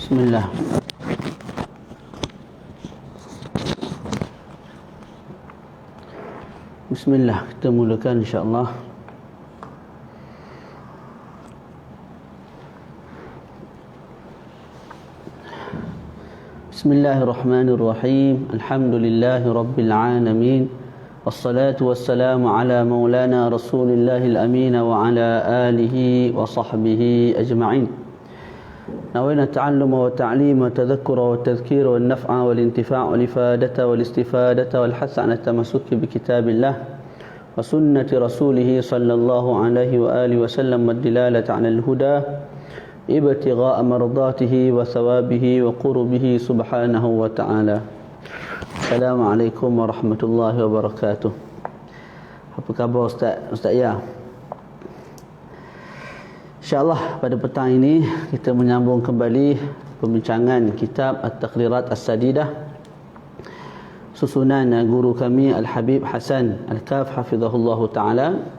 Bismillah. Bismillah, kita mulakan insya-Allah. Bismillahirrahmanirrahim. Alhamdulillahi rabbil alamin. Wassalatu wassalamu ala maulana Rasulillahil amin wa ala alihi wa sahbihi ajma'in. نوينا التعلم والتعليم والتذكر والتذكير والنفع والانتفاع والإفادة والاستفادة والحث على التمسك بكتاب الله وسنة رسوله صلى الله عليه وآله وسلم والدلالة على الهدى ابتغاء مرضاته وثوابه وقربه سبحانه وتعالى. السلام عليكم ورحمة الله وبركاته. Apa khabar Ustaz Ya? InsyaAllah pada petang ini kita menyambung kembali pembincangan kitab At-Taqrirat As-Sadidah susunan guru kami Al-Habib Hasan Al-Kaf hafizahullahu ta'ala,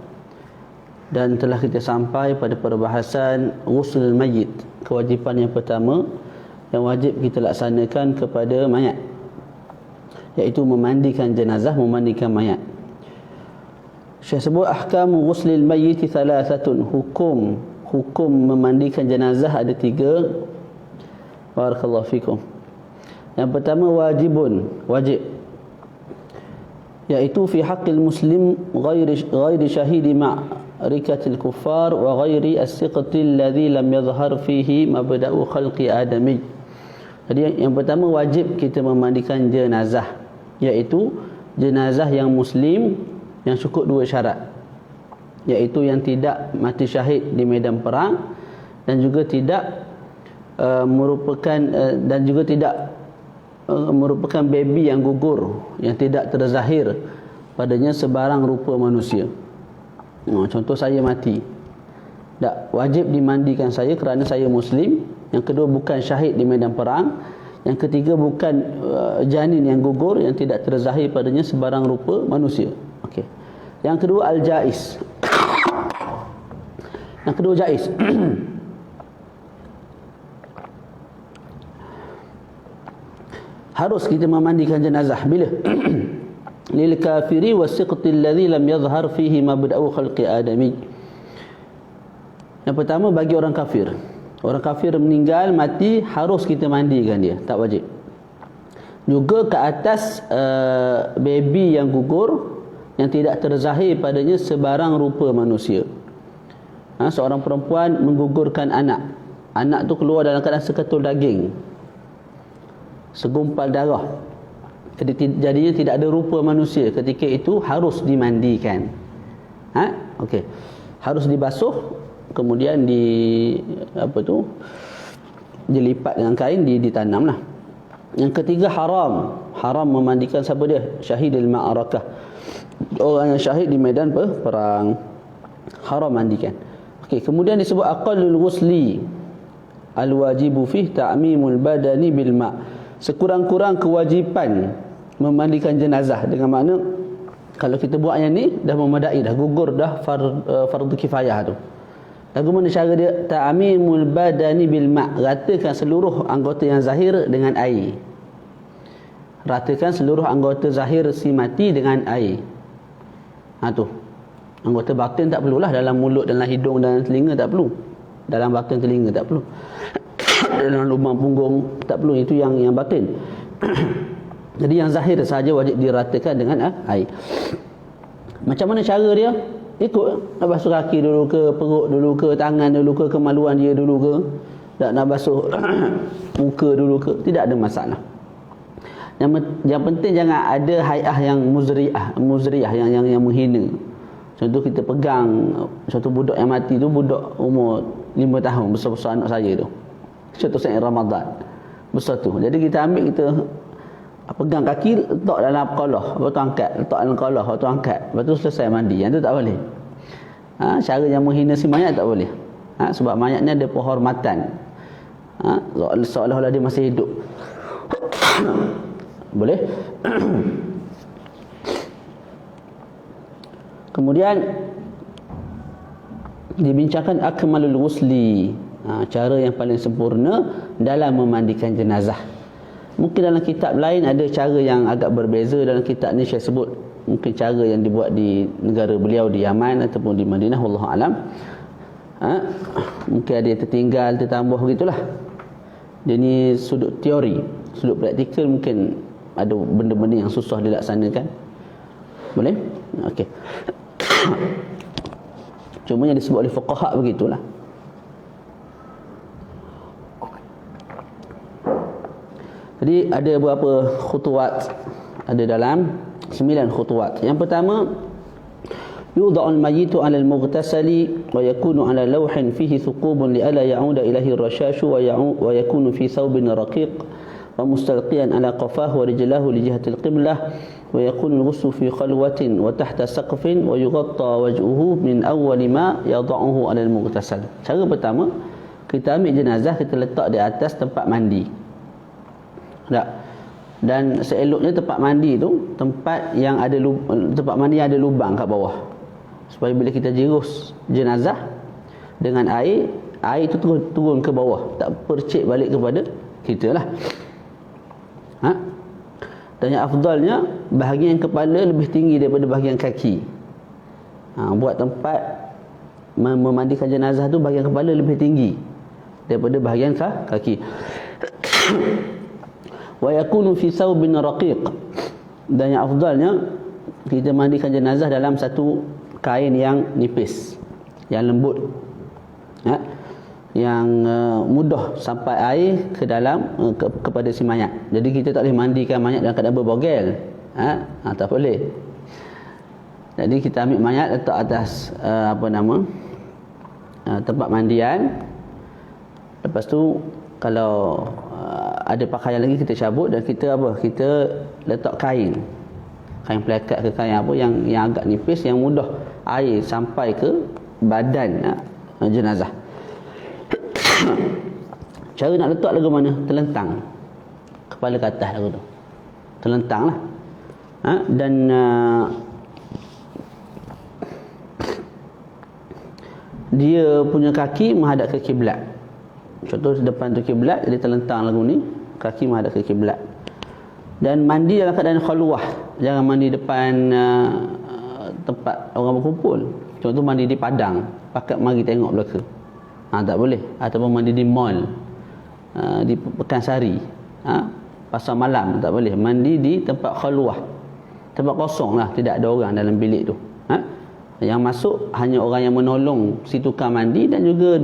dan telah kita sampai pada perbahasan Ghuslul Mayyit, kewajipan yang pertama yang wajib kita laksanakan kepada mayat, iaitu memandikan jenazah, memandikan mayat. Syekh sebut ahkamu Ghuslil Mayyit thalathatun, hukum memandikan jenazah ada 3. Barakallahu fikum. Yang pertama wajib, iaitu fi haqqil muslim ghairi syahidi ma'rikatil kuffar wa ghairi as-siqati alladhi lam yadhhar fihi mabda'u khalqi adami. Jadi yang pertama wajib kita memandikan jenazah, iaitu jenazah yang muslim yang cukup 2 syarat, iaitu yang tidak mati syahid di medan perang dan juga tidak merupakan baby yang gugur, yang tidak terzahir padanya sebarang rupa manusia. Contoh saya mati, tak wajib dimandikan saya kerana saya muslim. Yang kedua bukan syahid di medan perang. Yang ketiga bukan janin yang gugur, yang tidak terzahir padanya sebarang rupa manusia. Okey. Yang kedua al-jaiz. Yang kedua jaiz. Harus kita memandikan jenazah bila? Lil kafiri wasiqti alladhi lam yadhhar fihi mabda'u khalqi adami. Yang pertama bagi orang kafir. Orang kafir meninggal, mati, harus kita mandikan dia, tak wajib. Juga ke atas baby yang gugur, yang tidak terzahir padanya sebarang rupa manusia. Seorang perempuan menggugurkan anak. Anak tu keluar dalam keadaan seketul daging, segumpal darah. Jadinya tidak ada rupa manusia. Ketika itu harus dimandikan. Okey. Harus dibasuh, kemudian dilipat dengan kain, ditanamlah. Yang ketiga haram memandikan siapa dia? Syahidil ma'arakah, orang yang syahid di medan perang, haram mandikan. Okey, kemudian disebut aqallul ghusli al-wajibu fih ta'mimul badani bil ma'. Sekurang-kurang kewajipan memandikan jenazah, dengan makna kalau kita buat yang ni dah memadai, dah gugur, dah fardu kifayah tu. Bagaimana cara dia? Ta'mimul badani bil ma', ratakan seluruh anggota yang zahir dengan air. Ratakan seluruh anggota zahir si mati dengan air. Tu. Anggota batin tak perlulah, dalam mulut, dalam hidung, dalam telinga tak perlu. Dalam batin telinga tak perlu. Dalam lubang punggung tak perlu, itu yang batin. Jadi yang zahir saja wajib diratakan dengan air. Macam mana cara dia? Ikut, nak basuh kaki dulu ke, perut dulu ke, tangan dulu ke, kemaluan dia dulu ke, tak nak basuh muka dulu ke, tidak ada masalah. Yang penting jangan ada hai'ah yang muzri'ah yang menghina. Contoh kita pegang satu budak yang mati tu, budak umur 5 tahun, besar-besar anak saya tu. Contoh saya Ramadan, besar tu. Jadi kita ambil, kita pegang kaki, letak dalam qalah, lepas tu angkat, letak dalam qalah, lepas tu angkat, lepas tu selesai mandi. Yang tu tak boleh. Cara yang menghina si mayat tak boleh. Sebab mayat ni ada penghormatan. Seolah-olah dia masih hidup. Boleh? Kemudian dibincangkan akmalul ghusli. cara yang paling sempurna dalam memandikan jenazah. Mungkin dalam kitab lain ada cara yang agak berbeza. Dalam kitab ni saya sebut mungkin cara yang dibuat di negara beliau di Yaman ataupun di Madinah, wallahu alam. Mungkin ada yang tertinggal, tertambah begitulah. Dia ni sudut teori, sudut praktikal mungkin ada benda-benda yang susah dilaksanakan. Boleh? Okey. Cuma yang disebut oleh fuqaha begitulah. Jadi ada beberapa khutuwat, ada dalam 9 khutuwat. Yang pertama, yudha'ul mayyitu 'ala al-mughtasali wa yakunu 'ala lawhin fihi thuqubun li alla ya'uda ilahi ar-rashashu wa yakunu fi thawbin raqiq wa mustalqiyan 'ala qafahu wa rijlahu li jihati al-qiblah wa yakunu al-ghuslu fi khalwatin wa tahta saqfin wa yughatta wajhuhu min awwal ma yadha'uhu 'ala al-mughtasal. Cara pertama, kita ambil jenazah, kita letak di atas tempat mandi. Tak. Dan seeloknya tempat mandi tu tempat yang ada tempat mandi yang ada lubang kat bawah. Supaya bila kita jerus jenazah dengan air itu turun ke bawah, tak percik balik kepada kita lah. Dan yang afdalnya bahagian kepala lebih tinggi daripada bahagian kaki. Buat tempat memandikan jenazah tu bahagian kepala lebih tinggi daripada bahagian kaki. Wa yakunu fi thawbin raqiq, dan yang afdalnya kita mandikan jenazah dalam satu kain yang nipis, yang lembut, yang mudah sampai air ke dalam kepada si mayat. Jadi kita tak boleh mandikan mayat dalam keadaan berbogel, tak boleh. Jadi kita ambil mayat letak atas tempat mandian. Lepas tu kalau ada pakaian lagi kita cabut dan kita letak kain pelekat ke kain yang agak nipis, yang mudah air sampai ke badan jenazah. Cara nak letak lagu mana? Terlentang kepala ke atas lagu tu, terlentang lah. Dan dia punya kaki menghadap ke kiblat. Contoh depan tu kiblat, dia terlentang lagu ni, kaki menghadap ke kiblat. Dan mandi dalam keadaan khalwah, jangan mandi depan tempat orang berkumpul. Contoh mandi di padang, pakat mari tengok belaka, tak boleh. Ataupun mandi di mall, di Pekansari, pasar malam, tak boleh. Mandi di tempat khalwah, tempat kosong lah, tidak ada orang dalam bilik tu. Yang masuk hanya orang yang menolong si tukang mandi dan juga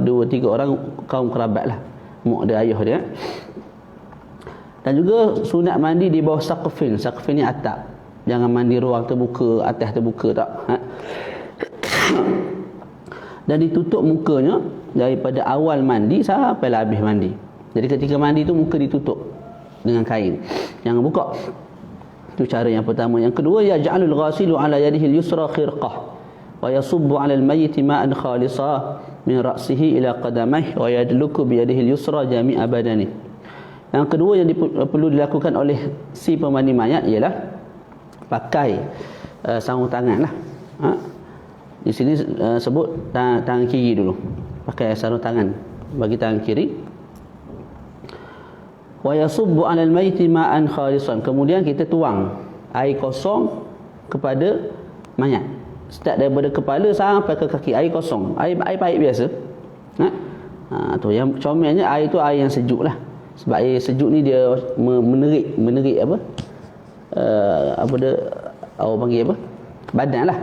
dua tiga orang kaum kerabat lah, mak dia, ayah dia. Dan juga sunat mandi di bawah saqfin. Saqfin ni atap, jangan mandi ruang terbuka, atas terbuka, tak. Dan ditutup mukanya daripada awal mandi sampai habis mandi. Jadi ketika mandi tu muka ditutup dengan kain, jangan buka. Itu cara yang pertama. Yang kedua, yaj'alul ghasilu ala yadihi al-yusra khirqah wa yasubbu ala al-mayyit ma'an khalisa min ra'sihi ila qadamaihi wa yadluku bi yadihi al-yusra jami'a badani. Yang kedua yang perlu dilakukan oleh si pemandi mayat ialah pakai sarung tangan lah. Di sini sebut tangan kiri dulu. Pakai sarung tangan bagi tangan kiri. Wa yasubbu 'alal mayyiti ma'an khalisan. Kemudian kita tuang air kosong kepada mayat. Start daripada kepala sampai ke kaki, air kosong. Air pahit biasa. Tu yang comelnya air tu air yang sejuk lah. Sebab air sejuk ni dia menerik orang panggil apa? Badan lah.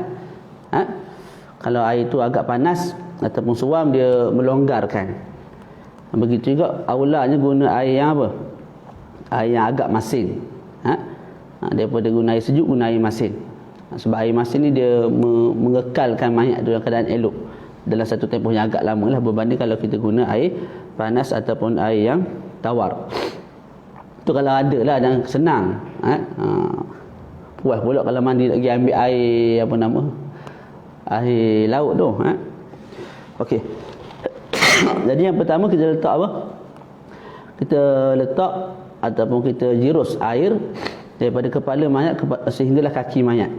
Kalau air tu agak panas ataupun suam, dia melonggarkan. Begitu juga aulanya guna air yang apa? Air yang agak masin. Daripada guna air sejuk, guna air masin. Sebab air masin ni dia mengekalkan mayat dalam keadaan elok dalam satu tempoh yang agak lama lah, berbanding kalau kita guna air panas ataupun air yang tawar. Tu kalau ada lah dan senang. Puas pula kalau mandi lagi ambil air air laut tu. Okey. Jadi yang pertama kita letak apa? Kita letak ataupun kita jirus air daripada kepala mayat sehinggalah kaki mayat.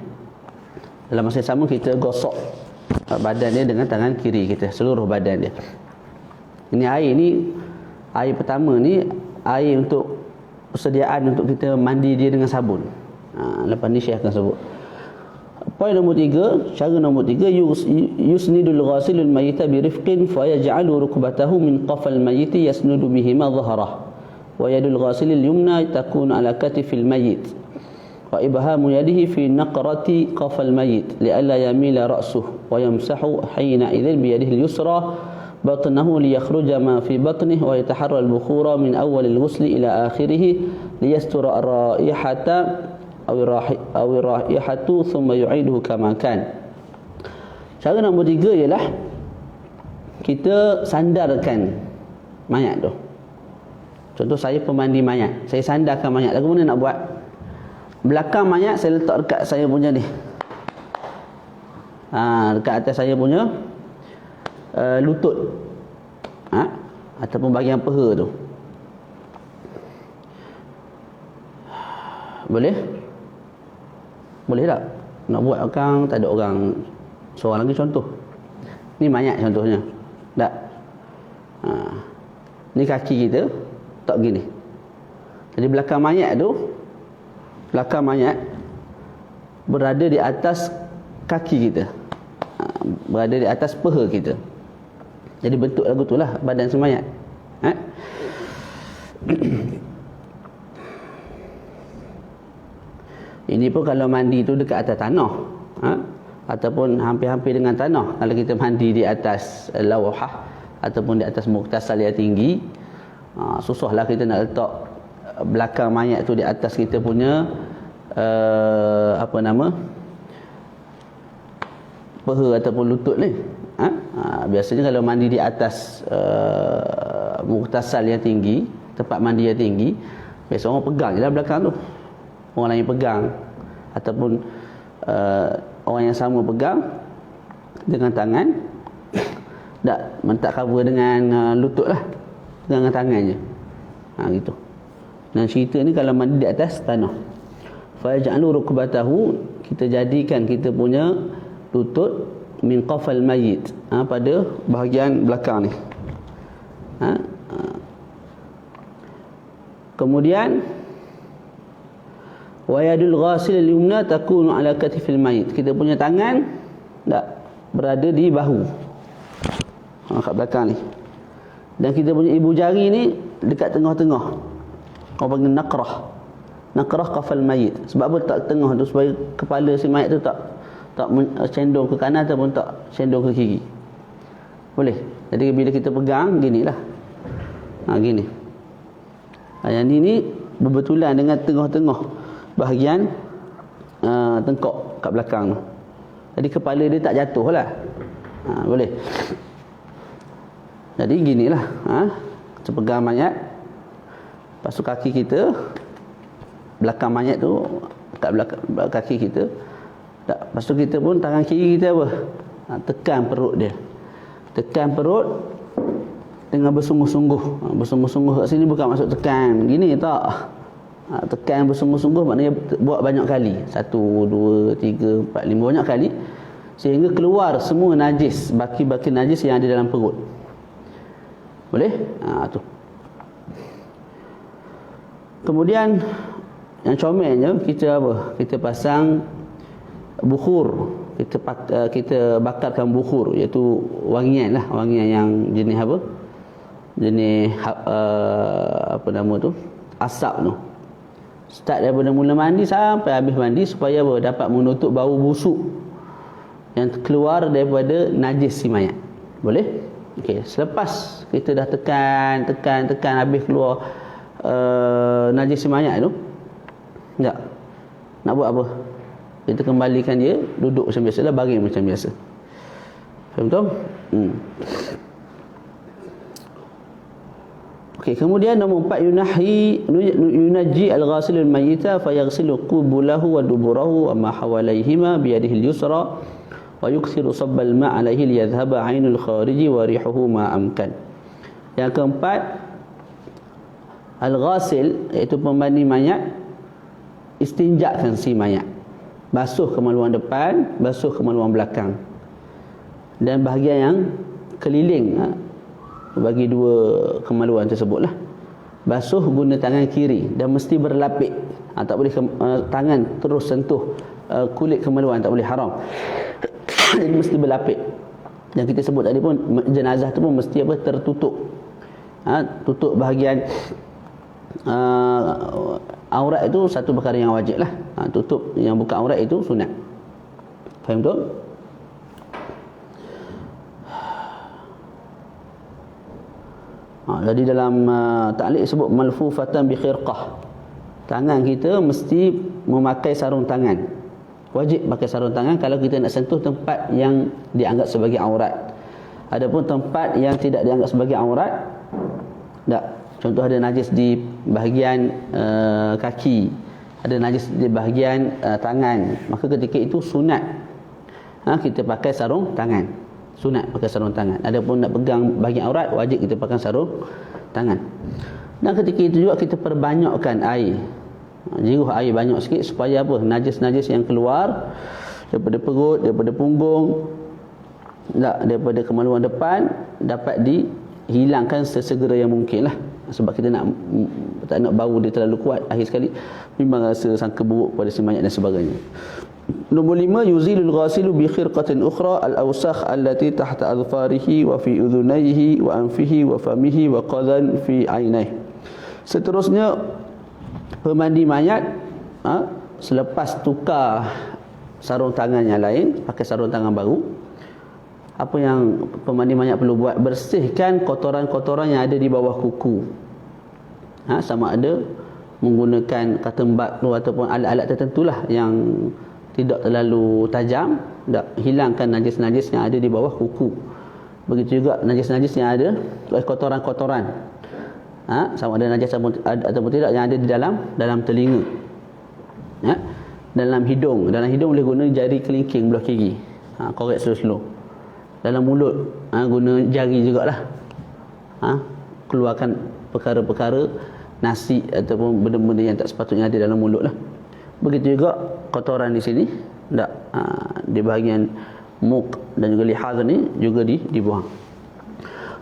Dalam masa yang sama kita gosok badan dia dengan tangan kiri kita, seluruh badan dia. Ini air pertama ni air untuk persediaan untuk kita mandi dia dengan sabun. Lepas ni Syekh akan sebut. Poin nombor 3, cara nombor 3, yusnidul ghasilul mayyita birifqin fa yaj'alu rukbatahu min qafal mayyiti yasnudu bihima dhahrah wa yadul ghasilil yumna takun ala katifil mayyit wa ibhamu yadihi fi naqrati qafal mayyit li'alla yamila ra'suhu wa yamsahu hina idzin bi yadihi al-yusra batnahu liyakhruja ma fi batnihi wa yataharra al-bukhura min awwal al-ghusl ila akhirih liyastura ar-raihata aw raihatu thumma yu'iduhu kama kan. Cara nombor 3 ialah kita sandarkan mayat tu. Contoh saya pemandi mayat, saya sandarkan mayat. Lagu mana nak buat? Belakang mayat saya letak dekat saya punya ni. Dekat atas saya punya lutut. Ataupun bahagian peha tu. Boleh? Boleh tak? Nak buat orang, tak ada orang. Seorang lagi contoh. Ni mayat contohnya. Tak? Ni kaki kita tak gini. Jadi belakang mayat tu, belakang mayat berada di atas kaki kita. Berada di atas peha kita. Jadi bentuk lagu tu lah badan semayat. Ini pun kalau mandi tu dekat atas tanah, ataupun hampir-hampir dengan tanah. Kalau kita mandi di atas lawhah ataupun di atas muktasal yang tinggi, susahlah kita nak letak belakang mayat tu di atas kita punya peha ataupun lutut ni. Biasanya kalau mandi di atas muktasal yang tinggi, tempat mandi yang tinggi, biasa orang pegang je lah belakang tu. Orang lain pegang ataupun orang yang sama pegang dengan tangan, tak cover dengan lutut lah, dengan tangan je. Gitu. Dan cerita ni kalau mandi di atas tanah, fa yaj'alu rukbatahu, kita jadikan kita punya lutut min qafal mayyit, pada bahagian belakang ni. Kemudian wa yadul ghasil al-yumna takunu ala katifil mayyit, kita punya tangan tak berada di bahu, kat belakang ni. Dan kita punya ibu jari ni dekat tengah-tengah. Orang panggil naqrah qafal mayyit. Sebab apa tak tengah tu? Supaya kepala si mayat tu tak cendong ke kanan ataupun tak cendong ke kiri. Boleh. Jadi bila kita pegang ginilah. Gini. Yang ni berbetulan dengan tengah-tengah bahagian tengkok kat belakang tu. Jadi kepala dia tak jatuh lah. Boleh. Jadi ginilah. Kita pegang mayat. Lepas tu kaki kita, belakang mayat tu kat belakang kaki kita. Lepas tu kita pun tangan kiri kita apa? Tekan perut dia. Tekan perut dengan bersungguh-sungguh. Bersungguh-sungguh kat sini bukan maksud tekan gini tak. Tekan bersungguh-sungguh maknanya buat banyak kali. 1, 2, 3, 4, 5, banyak kali. Sehingga keluar semua najis, baki-baki najis yang ada dalam perut. Boleh? Tu. Kemudian yang comelnya kita apa? Kita pasang bukhur. Kita bakarkan bukhur, iaitu wangian lah, wangian yang jenis apa? Jenis apa nama tu? Asap tu. Start daripada mula mandi sampai habis mandi supaya apa? Dapat menutup bau busuk yang keluar daripada najis si mayat. Boleh? Okey, selepas kita dah tekan habis keluar najis si mayat tu, tak nak buat apa? Kita kembalikan dia duduk macam biasa lah, baring macam biasa. Faham tak? Okey, kemudian nombor 4, yunaji al-ghasil al-mayyita fa yaghsilu qubulahu wa duburahu wa ma hawalayhima bi yadihi al-yusra wa yuksiru sabba al-ma' alayhi liyadhhaba 'ainul khariji wa rihuhu ma amkan. Yang keempat, al-ghasil, iaitu pemandi mayat, istinjakkan si mayat. Basuh kemaluan depan, basuh kemaluan belakang. Dan bahagian yang keliling bagi dua kemaluan tersebutlah. Basuh guna tangan kiri dan mesti berlapik. Tak boleh tangan terus sentuh kulit kemaluan, tak boleh, haram. Jadi mesti berlapik. Yang kita sebut tadi pun, jenazah tu pun mesti apa, tertutup. Tutup bahagian aurat itu satu perkara yang wajib lah. Tutup yang bukan aurat itu sunat. Faham tu? Jadi dalam ta'liq sebut malfufatan bi khirqah. Tangan kita mesti memakai sarung tangan. Wajib pakai sarung tangan kalau kita nak sentuh tempat yang dianggap sebagai aurat. Adapun tempat yang tidak dianggap sebagai aurat, tak. Contoh ada najis di bahagian kaki, ada najis di bahagian tangan, maka ketika itu sunat kita pakai sarung tangan. Sunat pakai sarung tangan. Adapun nak pegang bahagian aurat, wajib kita pakai sarung tangan. Dan ketika itu juga kita perbanyakkan air. Jiruh air banyak sikit supaya apa? Najis-najis yang keluar daripada perut, daripada punggung, daripada kemaluan depan dapat dihilangkan sesegera yang mungkin lah. Sebab kita tak nak bau dia terlalu kuat. Akhir sekali memang rasa sangka buruk pada si mayat dan sebagainya. Nombor 5, yuzilul ghasilu bi khirqatin ukhra al-awsakh allati tahta adfarihi wa fi udhunayhi wa anfihi wa famihi wa qadan fi ainaihi. Seterusnya, pemandi mayat selepas tukar sarung tangan yang lain, pakai sarung tangan baru, apa yang pemandi mayat perlu buat? Bersihkan kotoran-kotoran yang ada di bawah kuku. Sama ada menggunakan cotton bud tu ataupun alat-alat tertentulah yang tidak terlalu tajam. Hilangkan najis-najis yang ada di bawah kuku. Begitu juga najis-najis yang ada, kotoran-kotoran, sama ada najis ataupun tidak yang ada di dalam telinga, dalam hidung. Dalam hidung boleh guna jari kelingking belah kiri, korek slow-slow. Dalam mulut guna jari jugalah, keluarkan perkara-perkara nasi ataupun benda-benda yang tak sepatutnya ada dalam mulut lah. Begitu juga kotoran di sini, di bahagian muk dan juga lihaz ni juga dibuang.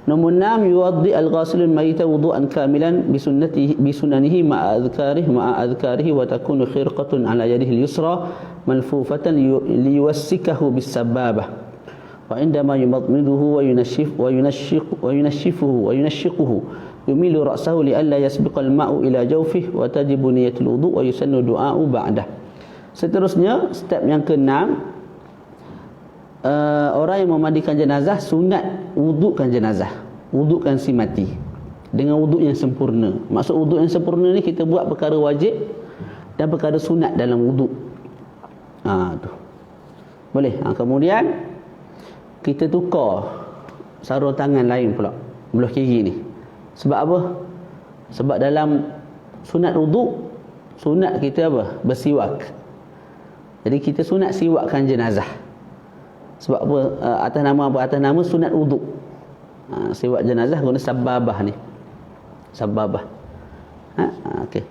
Nombor 6, yuwaddi al-ghasil al-mayta wudu'an kamilan bi sunanihi ma'a adhkarihi wa takunu khirqatun ala yadihi al-yusra malfufatan liyuwassikahu bis-sababah. Wa indama yumadmiduhu wa yunashshiquhu yumilu ra'sahu li alla yasbiqa al-ma'u ila jawfihi wa tajibu niyatul wudu' wa yusannu du'a'u ba'dah. Seterusnya, step yang ke-6, orang yang memandikan jenazah sunat wudukan jenazah, wudukan si mati dengan wuduk yang sempurna. Maksud wuduk yang sempurna ni, kita buat perkara wajib dan perkara sunat dalam wuduk. Tu boleh. Kemudian kita tukar sarung tangan lain pula, belah kiri ni. Sebab apa? Sebab dalam sunat wuduk, sunat kita apa? Bersiwak. Jadi kita sunat siwakkan jenazah. Sebab apa? Atas nama apa? Atas nama sunat wuduk. Siwak jenazah guna sababah ni. Sababah. Okey.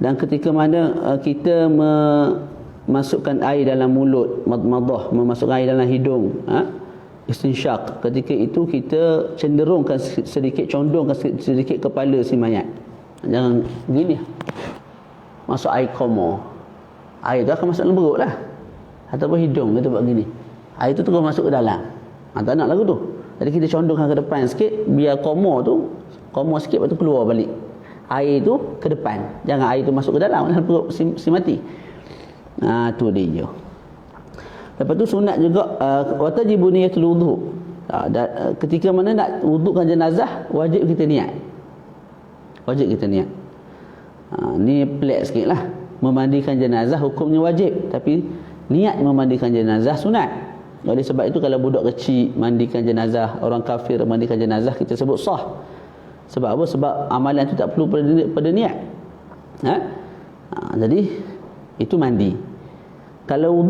Dan ketika mana kita memasukkan air dalam mulut, madmadah, memasukkan air dalam hidung, istinsyaq, ketika itu kita cenderungkan sedikit, condongkan sedikit kepala si mayat. Jangan gini, masuk air koma, air tu akan masuk dalam perut lah, ataupun hidung kita buat gini, air tu terus masuk ke dalam. Tak nak lagu tu. Jadi kita condongkan ke depan sikit, biar koma sikit, lepas tu keluar balik. Air tu ke depan, jangan air tu masuk ke dalam perut si mati. Tu dia. Lepas tu sunat juga watajibu niyatul wudu'. Ketika mana nak wudukkan jenazah, wajib kita niat. Wajib kita niat. Ni pelik sikit lah. Memandikan jenazah hukumnya wajib, tapi niat memandikan jenazah sunat. Oleh sebab itu kalau budak kecil mandikan jenazah, orang kafir mandikan jenazah, kita sebut sah. Sebab apa? Sebab amalan itu tak perlu pada niat. Jadi itu mandi. Kalau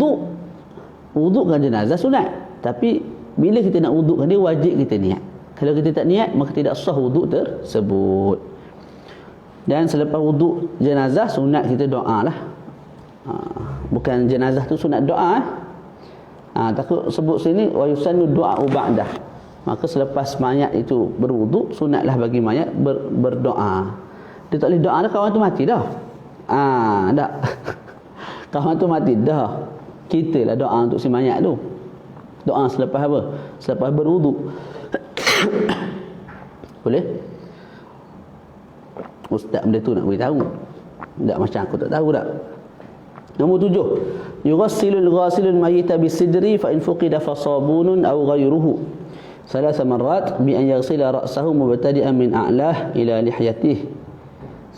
wudukkan jenazah sunat, tapi bila kita nak wudukkan dia, wajib kita niat. Kalau kita tak niat, maka tidak sah wuduk tersebut. Dan selepas wuduk jenazah, sunat kita doa lah. Bukan jenazah tu sunat doa. Takut sebut sini wa yusannu du'a ba'dah. Maka selepas mayat itu berwuduk, sunatlah bagi mayat berdoa. Dia tak boleh doa dah, kawan tu mati dah. Tak. Kawan tu mati dah. Kita lah doa untuk si mayat tu. Doa selepas apa? Selepas berwuduk. Boleh? Ustaz benda tu nak beritahu. Tak macam aku tak tahu tak. Nombor 7. Yughassilul ghasilul mayyita bisidri fa in fuqida fa sabunun aw ghayruhu. Salasa marrat bi an yaghsila ra'sahu mubtadi'an min a'lah ila lihyatihi.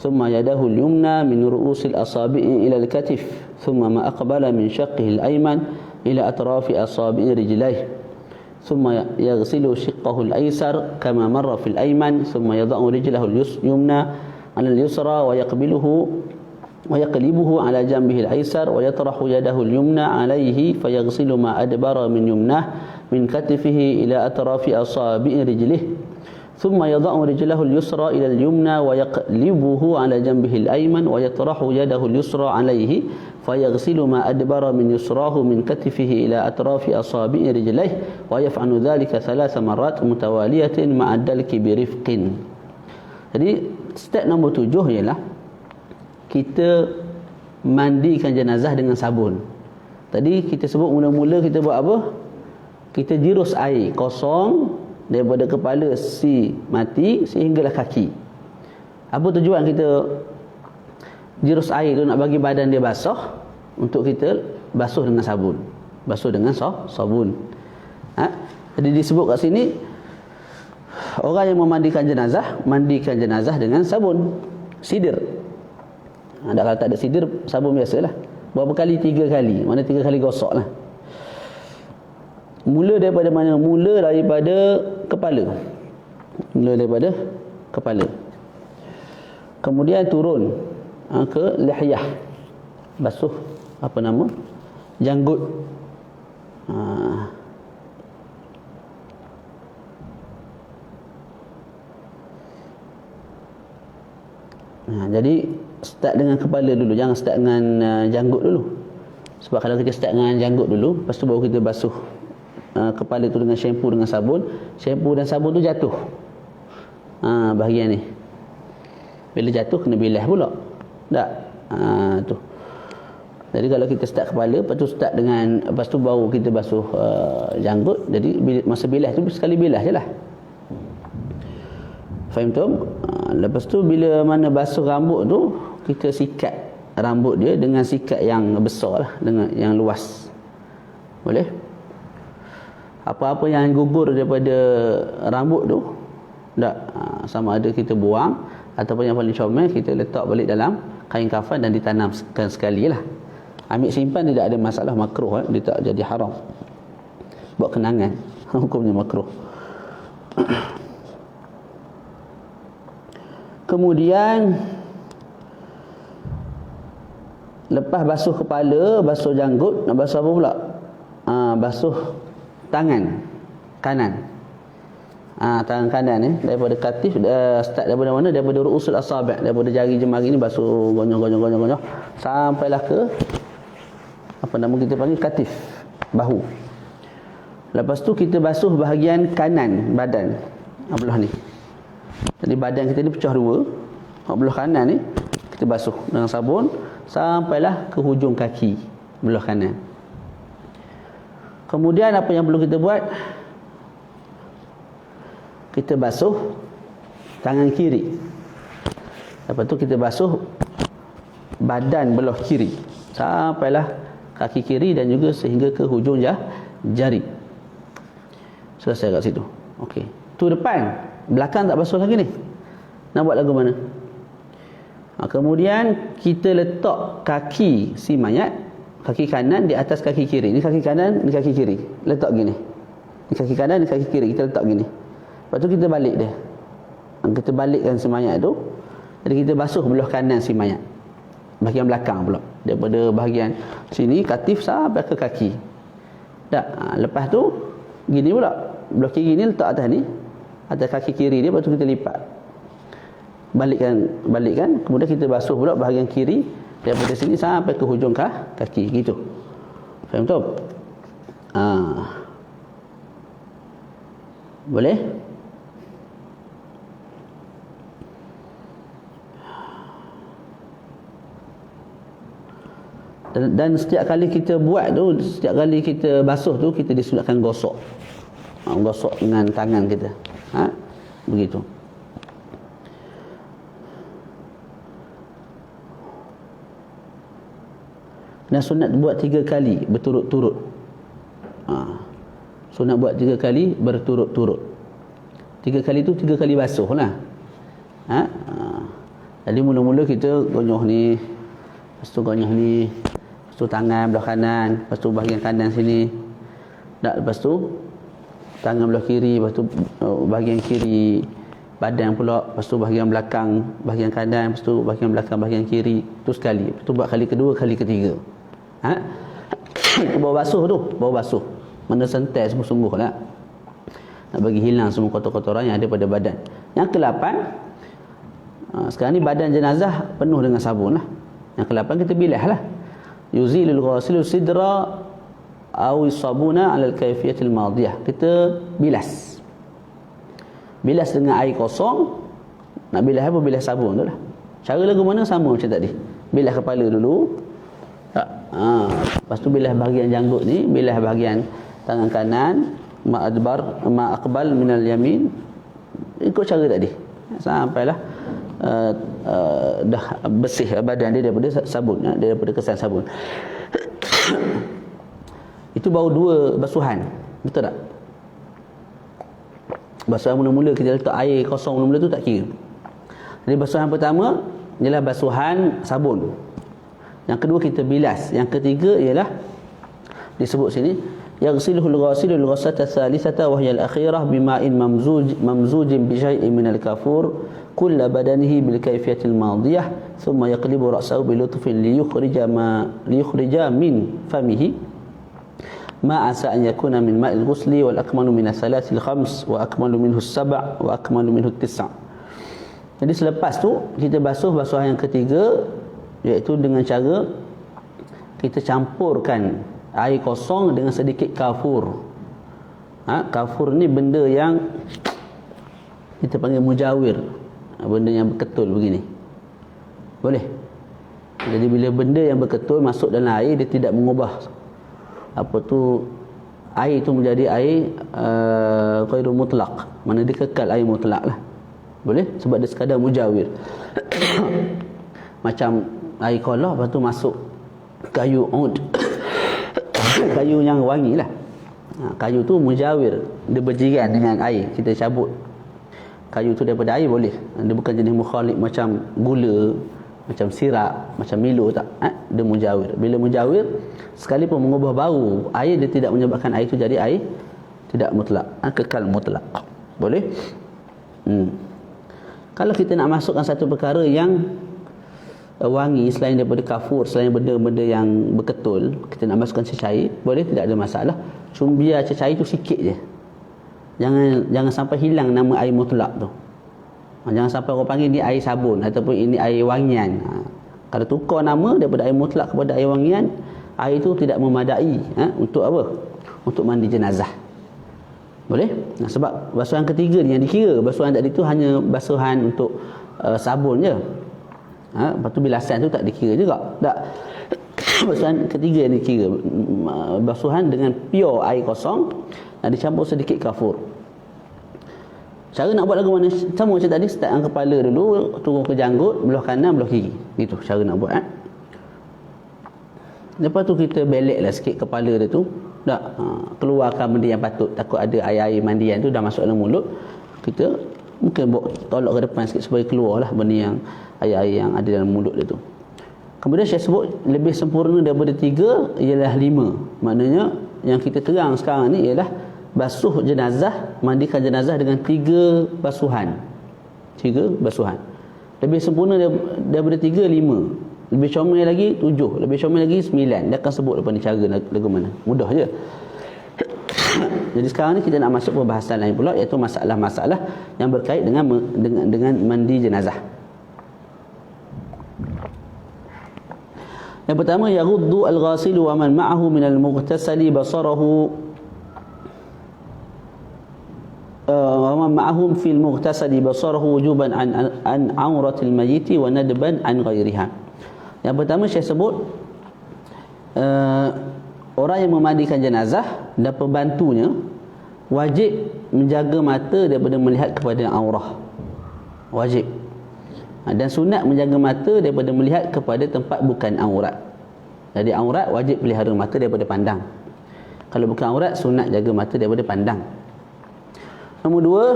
Thumma yadahu al-yumna min ru'usil asabi'i ila al-katif. Thumma ma aqbala min shaqqihi al-ayman ila atrafi asabi'i rijlayhi. Thumma yaghsilu shiqqahu al-aysar kama marra fil ayman. Thumma yada'u rijlahu al-yumna على اليسرى ويقلبه على جنبه الأيسر ويطرح يده اليمنى عليه فيغسل ما أدبر من يمناه من كتفه إلى أطراف أصابع رجله ثم يضع رجله اليسرى إلى اليمنى ويقلبه على جنبه الأيمن ويطرح يده اليسرى عليه فيغسل ما أدبر من يسراه من كتفه إلى أطراف أصابع رجليه ويفعل ذلك 3 مرات متوالية مع الدلك برفق. Jadi step nombor 7 ialah kita mandikan jenazah dengan sabun. Tadi kita sebut mula-mula kita buat apa? Kita jirus air kosong daripada kepala si mati sehinggalah kaki. Apa tujuan kita jirus air tu? Nak bagi badan dia basah untuk kita basuh dengan sabun. Basuh dengan sabun. Jadi disebut kat sini orang yang memandikan jenazah dengan sabun sidir. Kalau tak ada sidir, sabun biasalah. Berapa kali? 3 kali. Mana 3 kali gosok lah. Mula daripada mana? Mula daripada kepala. Kemudian turun ke lihyah. Basuh janggut. Jadi start dengan kepala dulu, jangan start dengan janggut dulu. Sebab kalau kita start dengan janggut dulu, lepas tu baru kita basuh kepala tu dengan shampoo dengan sabun, shampoo dan sabun tu jatuh bahagian ni. Bila jatuh kena bilas pula. Tak? Tu. Jadi kalau kita start kepala, lepas tu baru kita basuh janggut. Jadi masa bilas tu sekali bilas je lah. Faham tu? Lepas tu bila mana basuh rambut tu, kita sikat rambut dia dengan sikat yang besar lah, dengan yang luas. Boleh? Apa-apa yang gugur daripada rambut tu, tak, sama ada kita buang ataupun yang paling comel kita letak balik dalam kain kafan dan ditanamkan sekali lah. Ambil simpan tidak ada masalah, makruh dia tak jadi haram. Buat kenangan, hukumnya makruh. Kemudian lepas basuh kepala, basuh janggut, nak basuh apa pula? Basuh tangan kanan. Tangan kanan daripada katif, start daripada mana? Daripada ru'usul asabi', daripada jari jemari ni basuh gonyong sampailah ke kita panggil katif, bahu. Lepas tu kita basuh bahagian kanan badan, belah ni. Jadi badan kita ni pecah dua. Belah kanan ni kita basuh dengan sabun sampailah ke hujung kaki belah kanan. Kemudian apa yang perlu kita buat? Kita basuh tangan kiri. Lepas tu kita basuh badan belah kiri sampailah kaki kiri dan juga sehingga ke hujung jari. Selesai kat situ. Okey. Tu depan. Belakang tak basuh lagi ni. Nak buat lagu mana? Kemudian kita letak kaki si mayat, kaki kanan di atas kaki kiri. Ni kaki kanan, ni kaki kiri. Letak gini. Ni kaki kanan, ni kaki kiri. Kita letak gini. Lepas tu kita balik dia. Kita balikkan si mayat tu. Jadi kita basuh belah kanan si mayat. Bahagian belakang pula. Daripada bahagian sini, katif sampai ke kaki. Tak? Lepas tu, gini pula. Belah kiri ni letak atas ni. Atas kaki kiri dia, lepas tu kita lipat. Balikkan. Kemudian kita basuh pula bahagian kiri daripada sini sampai ke hujung kaki. Gitu. Faham tak? Boleh? Dan setiap kali kita buat tu, setiap kali kita basuh tu, kita disunatkan gosok. Gosok dengan tangan kita. Begitu. Dan sunat buat 3 kali berturut-turut. Sunat buat 3 kali berturut-turut. 3 kali tu 3 kali basuh lah. Jadi mula-mula kita gonyol ni, lepas tu gonyol ni, lepas tu tangan belah kanan, lepas tu bahagian kanan sini. Lepas tu tangan belah kiri, lepas tu bahagian kiri badan pula, lepas tu bahagian belakang, bahagian kanan, lepas tu bahagian belakang, bahagian kiri. Tu sekali. Lepas tu buat kali kedua, kali ketiga. Bawa basuh tu, bawa basuh. Mana sentai sungguh-sungguh lah. Nak bagi hilang semua kotor-kotoran yang ada pada badan. Yang ke-8, sekarang ni badan jenazah penuh dengan sabun lah. Yang ke-8 kita bilas lah. Yuzilul ghasilu sidra awi sabuna ala al-kayfiyatil madiyah. Kita bilas. Bilas dengan air kosong. Nak bilas apa? Bilas sabun tu lah. Cara lagu mana sama macam tadi. Bilas kepala dulu. Lepas tu bilas bahagian janggut ni, bilas bahagian tangan kanan, ma aqbal minal yamin. Ikut cara tadi. Sampailah dah bersih badan dia daripada sabun, daripada kesan sabun. Itu baru 2 basuhan. Betul tak? Basuhan mula-mula kita letak air kosong mula-mula tu tak kira. Jadi basuhan pertama ialah basuhan sabun. Yang kedua kita bilas. Yang ketiga ialah disebut sini yaghsiluhul ghasilul ghassata thalithata wa hiya al-akhirah bima'in mamzujin bi syai'in min al-kafur kull badanihi bil kayfiyatil madiyah thumma yaqlibu ra'sahu bi lutfin liyukhrija min famihi ma asa an yakuna min ma'il ghusli wal akmalu min ath-thalathil khams wa akmalu minhu as-sab' wa akmalu minhu at-tis'. Jadi selepas tu kita basuh basuhan yang ketiga, iaitu dengan cara kita campurkan air kosong dengan sedikit kafur. Kafur ni benda yang kita panggil mujawir, benda yang berketul begini. Boleh? Jadi bila benda yang berketul masuk dalam air, dia tidak mengubah apa tu, air itu menjadi air ghairu mutlaq, mana dia kekal air mutlak lah. Boleh? Sebab dia sekadar mujawir. Macam air kolah, lepas tu masuk kayu ud, kayu yang wangi lah. Kayu tu mujawir, dia berjiran dengan air. Kita cabut kayu tu daripada air boleh. Dia bukan jenis mukhalif macam gula, macam sirap, macam Milo, tak. Dia mujawir. Bila mujawir, sekalipun mengubah bau air, dia tidak menyebabkan air itu jadi air tidak mutlak, kekal mutlak. Boleh? Kalau kita nak masukkan satu perkara yang wangi selain daripada kafur, selain benda-benda yang berketul, kita nak masukkan cecair, boleh, tidak ada masalah. Cuma biar cecair tu sikit je. Jangan sampai hilang nama air mutlak tu. Jangan sampai orang panggil ni air sabun ataupun ini air wangian. Kalau tukar nama daripada air mutlak kepada air wangian, air itu tidak memadai untuk apa? Untuk mandi jenazah. Boleh? Sebab basuhan ketiga ni yang dikira. Basuhan tadi tu hanya basuhan untuk sabun je. Lepas tu bilasan tu tak dikira juga. Tak. Basuhan ketiga yang dikira, basuhan dengan pure air kosong dan dicampur sedikit kafur. Cara nak buat lagu mana? Sama macam tadi, start dengan kepala dulu, turun ke janggut, belah kanan, belah kiri. Itu cara nak buat. Lepas tu kita beliklah sikit kepala dia tu. Tak, keluarkan benda yang patut. Takut ada air-air mandian tu dah masuk dalam mulut. Kita mungkin bawa tolak ke depan sikit supaya keluarlah benda yang air-air yang ada dalam mulut dia tu. Kemudian saya sebut lebih sempurna daripada 3 ialah 5. Maknanya yang kita terang sekarang ni ialah basuh jenazah, mandikan jenazah dengan 3 basuhan. 3 basuhan. Lebih sempurna daripada 3, 5. Lebih comel lagi 7, lebih comel lagi 9. Dia akan sebut lepas ni cara lagu mana. Mudah je. Jadi sekarang ni kita nak masuk pembahasan lain pula, iaitu masalah-masalah yang berkait dengan mandi jenazah. Yang pertama, yaghuddu al-ghasilu wa man ma'ahu min al-mughtasali basarahu ma'ahum fil mughtasali basarahu wujuban an auratil mayyit wa nadban an ghairiha. Yang pertama saya sebut orang yang memandikan jenazah dan pembantunya wajib menjaga mata daripada melihat kepada aurah. Wajib. Dan sunat menjaga mata daripada melihat kepada tempat bukan aurat. Jadi aurat wajib pelihara mata daripada pandang. Kalau bukan aurat, sunat jaga mata daripada pandang. Nombor dua,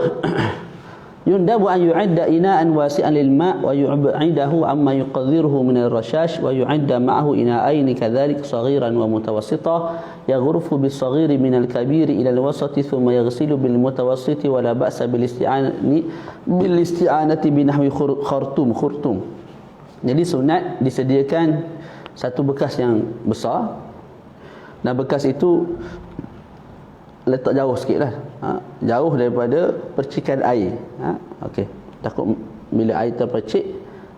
yundabu an yu'adda ina'an wasi'an lil ma' wa yu'bidahu amma yuqadhiruhu min ar-rashash wa yu'adda ma'ahu ina'aini kadhalik saghiran wa mutawassita yaghrufu bis-saghiri min al-kabiri ila al-wasati thumma yaghsilu bil mutawassiti wa la ba'sa bil isti'anati bi nahwi khurtum. Jadi sunat disediakan satu bekas yang besar, dan bekas itu letak jauh sikit lah, jauh daripada percikan air. Okey, takut bila air terpercik,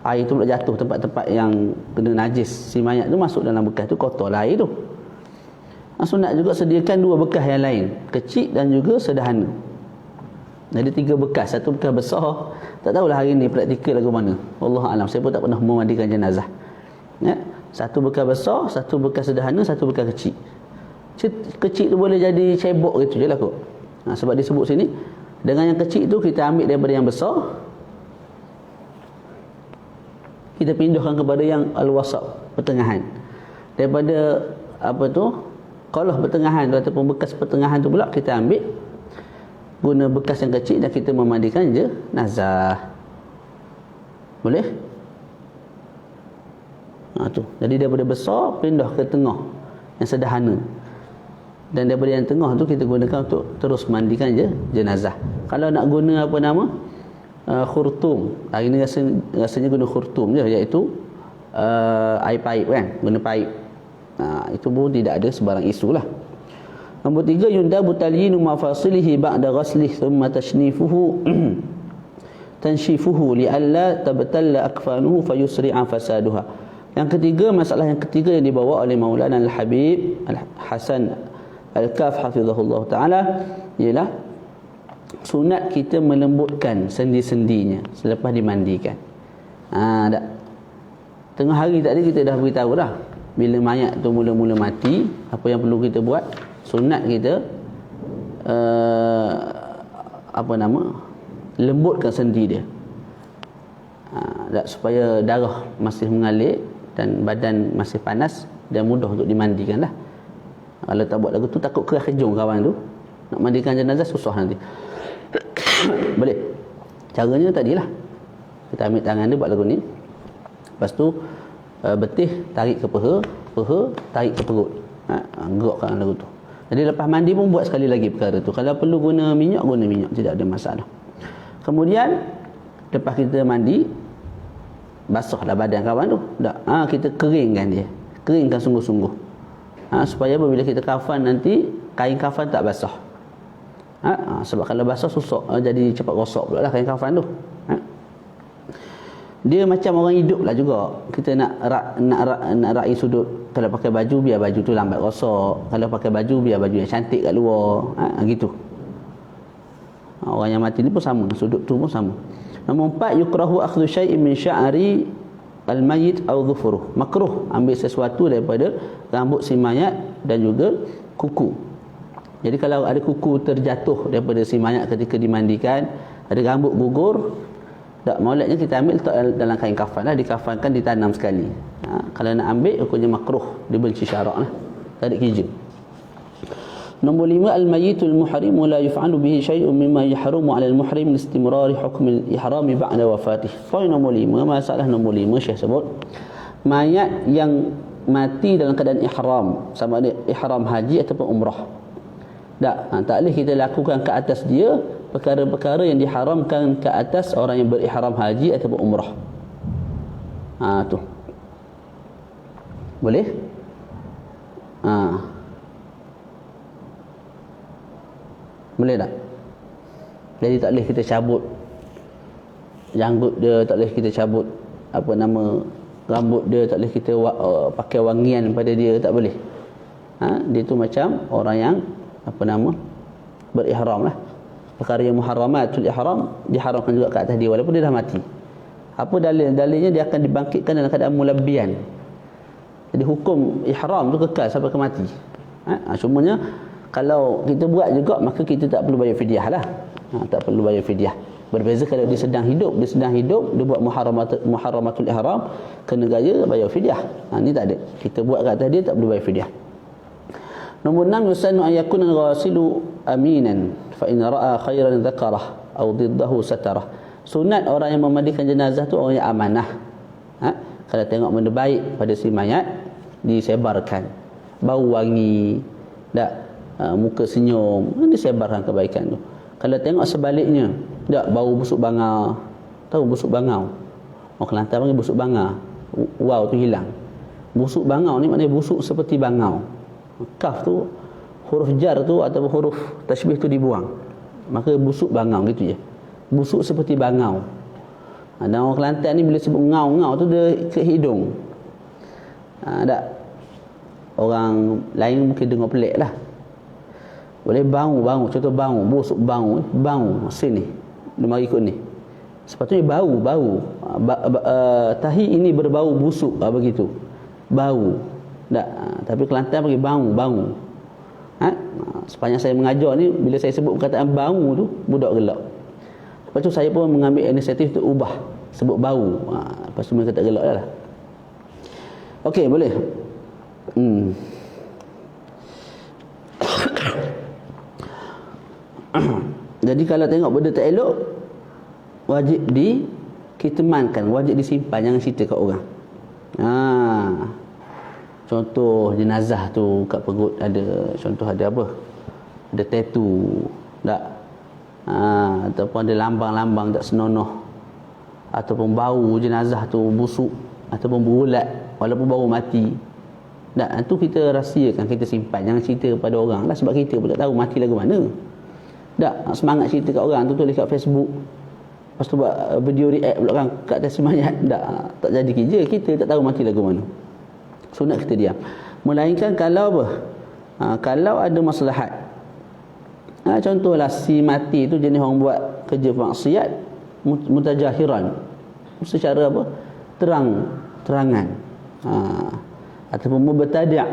air tu pula jatuh tempat-tempat yang kena najis, si mayat tu masuk dalam bekas tu, kotor lah air tu. Sunat juga sediakan dua bekas yang lain, kecil dan juga sederhana. Jadi tiga bekas, satu bekas besar, tak tahulah hari ni praktikal lagu mana, wallahualam, saya pun tak pernah memandikan jenazah. Satu bekas besar, satu bekas sederhana, satu bekas kecil. Kecil tu boleh jadi cebok gitu je lah kot. Sebab disebut sini, dengan yang kecil tu kita ambil daripada yang besar, kita pindahkan kepada yang al-wasat, pertengahan. Daripada apa tu, qalah pertengahan tu ataupun bekas pertengahan tu pula kita ambil, guna bekas yang kecil dan kita memandikan jenazah. Boleh? Tu. Jadi daripada besar pindah ke tengah yang sederhana. Dan daripada yang tengah tu kita gunakan untuk terus mandikan jenazah. Kalau nak guna apa nama, khurtum, hari ni rasanya guna khurtum je, iaitu air paip kan, guna paip. Itu pun tidak ada sebarang isu lah. Nombor tiga, yundabu talyinu mafasilihi ba'da ghaslih thumma tanshifuhu li'alla tabtalla akfanuhu fayusri'a fasaduha. Yang ketiga, masalah yang ketiga yang dibawa oleh Maulana Al-Habib Al-Hasan Al-Kaf hafizahullah ta'ala, ialah sunat kita melembutkan sendi-sendinya selepas dimandikan. Tak. Tengah hari tadi kita dah beritahu dah, bila mayat tu mula-mula mati, apa yang perlu kita buat? Sunat kita lembutkan sendi dia, supaya darah masih mengalir dan badan masih panas dan mudah untuk dimandikan lah. Kalau tak buat lagu tu, takut kerah kejung kawan tu, nak mandikan jenazah susah nanti. Boleh. Caranya tadilah, kita ambil tangan dia buat lagu ni, lepas tu betih tarik ke peha tarik ke perut, gerakkan lagu tu. Jadi lepas mandi pun buat sekali lagi perkara tu. Kalau perlu guna minyak, tidak ada masalah. Kemudian lepas kita mandi, basahlah badan kawan tu. Kita keringkan dia, keringkan sungguh-sungguh. Supaya apabila kita kafan nanti, kain kafan tak basah. Sebab kalau basah susah, jadi cepat rosak pula lah kain kafan tu. Dia macam orang hidup lah juga. Kita nak raih sudut. Kalau pakai baju, biar baju tu lambat rosak. Kalau pakai baju, biar baju yang cantik kat luar. Gitu. Orang yang mati ni pun sama, sudut tu pun sama. Nombor 4, yukrahu akhdhu syai'in min sya'ri al-mayyit aw dhufuruh. Makruh ambil sesuatu daripada rambut si mayat dan juga kuku. Jadi kalau ada kuku terjatuh daripada si mayat ketika dimandikan, ada rambut gugur, tak, maulatnya kita ambil letak dalam kain kafan lah, dikafankan, ditanam sekali. Kalau nak ambil, hukumnya makruh, dibenci syarak lah, tak ada kerja. Nombor 5, al-mayyitul muhrim la yuf'alu bihi syai'un mimma yahrumu 'ala al-muhrim listimrari hukm al-ihrami ba'da wafatih. Poin nombor 5, masalah nombor 5 Syekh sebut, mayat yang mati dalam keadaan ihram, sama ada ihram haji ataupun umrah. Tak boleh kita lakukan ke atas dia perkara-perkara yang diharamkan ke atas orang yang berihram haji ataupun umrah. Tu boleh? Boleh tak? Jadi tak boleh kita cabut janggut dia, tak boleh kita cabut rambut dia, tak boleh kita pakai wangian pada dia, tak boleh. Dia tu macam orang yang berihram lah. perkara yang muharramatul ihram diharamkan juga ke atas dia walaupun dia dah mati. Apa dalilnya dia akan dibangkitkan dalam keadaan mulabbiyan. Jadi hukum ihram tu kekal sampai ke mati. Cumanya kalau kita buat juga maka kita tak perlu bayar fidyah lah. Tak perlu bayar fidyah. Berbeza kalau dia sedang hidup dia buat muharramatul ihram kena gaya bayar fidyah. Ni tak ada. Kita buat kat atas dia tak perlu bayar fidyah. Nombor 6, yusannu an yakuna al-ghasilu aminan fa in ra'a khairan dzakarah aw diddahu satarah. Sunat orang yang memandikan jenazah tu orang yang amanah. Kalau tengok benda baik pada si mayat disebarkan. Bau wangi, tak muka senyum, disebarkan kebaikan tu. Kalau tengok sebaliknya, tak bau busuk bangau. Tahu busuk bangau? Orang Kelantan panggil busuk bangau. Wow tu hilang. Busuk bangau ni maknanya busuk seperti bangau. Kaf tu huruf jar tu ataupun huruf tasbih tu dibuang. Maka busuk bangau gitu je. Busuk seperti bangau. Dan orang Kelantan ni bila sebut ngau-ngau tu dia ke hidung. Tak. Orang lain mungkin dengar pelik lah. Boleh bau, contoh bau, busuk bau sini. Dia mari ikut ni. Sepatutnya bau. Tahi ini berbau busuk, begitu. Bau. Tak. Tapi Kelantan panggil bau. Sepanjang saya mengajar ni, bila saya sebut perkataan bau tu, budak gelak. Lepas tu saya pun mengambil inisiatif untuk ubah, sebut bau. Lepas tu mereka tak gelak dah lah. Okey, boleh. Jadi kalau tengok benda tak elok, wajib dikitemankan, wajib disimpan, jangan cerita kat orang. Contoh jenazah tu kat perut ada, contoh ada apa? Ada tattoo, tak? Ataupun ada lambang-lambang tak senonoh, ataupun bau jenazah tu busuk, ataupun berulat walaupun baru mati. Tak, itu kita rahsiakan, kita simpan, jangan cerita kepada orang lah, sebab kita pun tak tahu mati lagu mana. Tak, semangat cerita kat orang tu tulis kat Facebook, lepas tu buat video react pula kan kat atas mayat. Tak jadi kerja, kita tak tahu mati lagu mana. Sunat kita diam. Melainkan kalau apa? Kalau ada maslahat. Contohlah si mati tu jenis orang buat kerja maksiat mutajahiran. Secara apa? Terangan. Ataupun mubtadi'.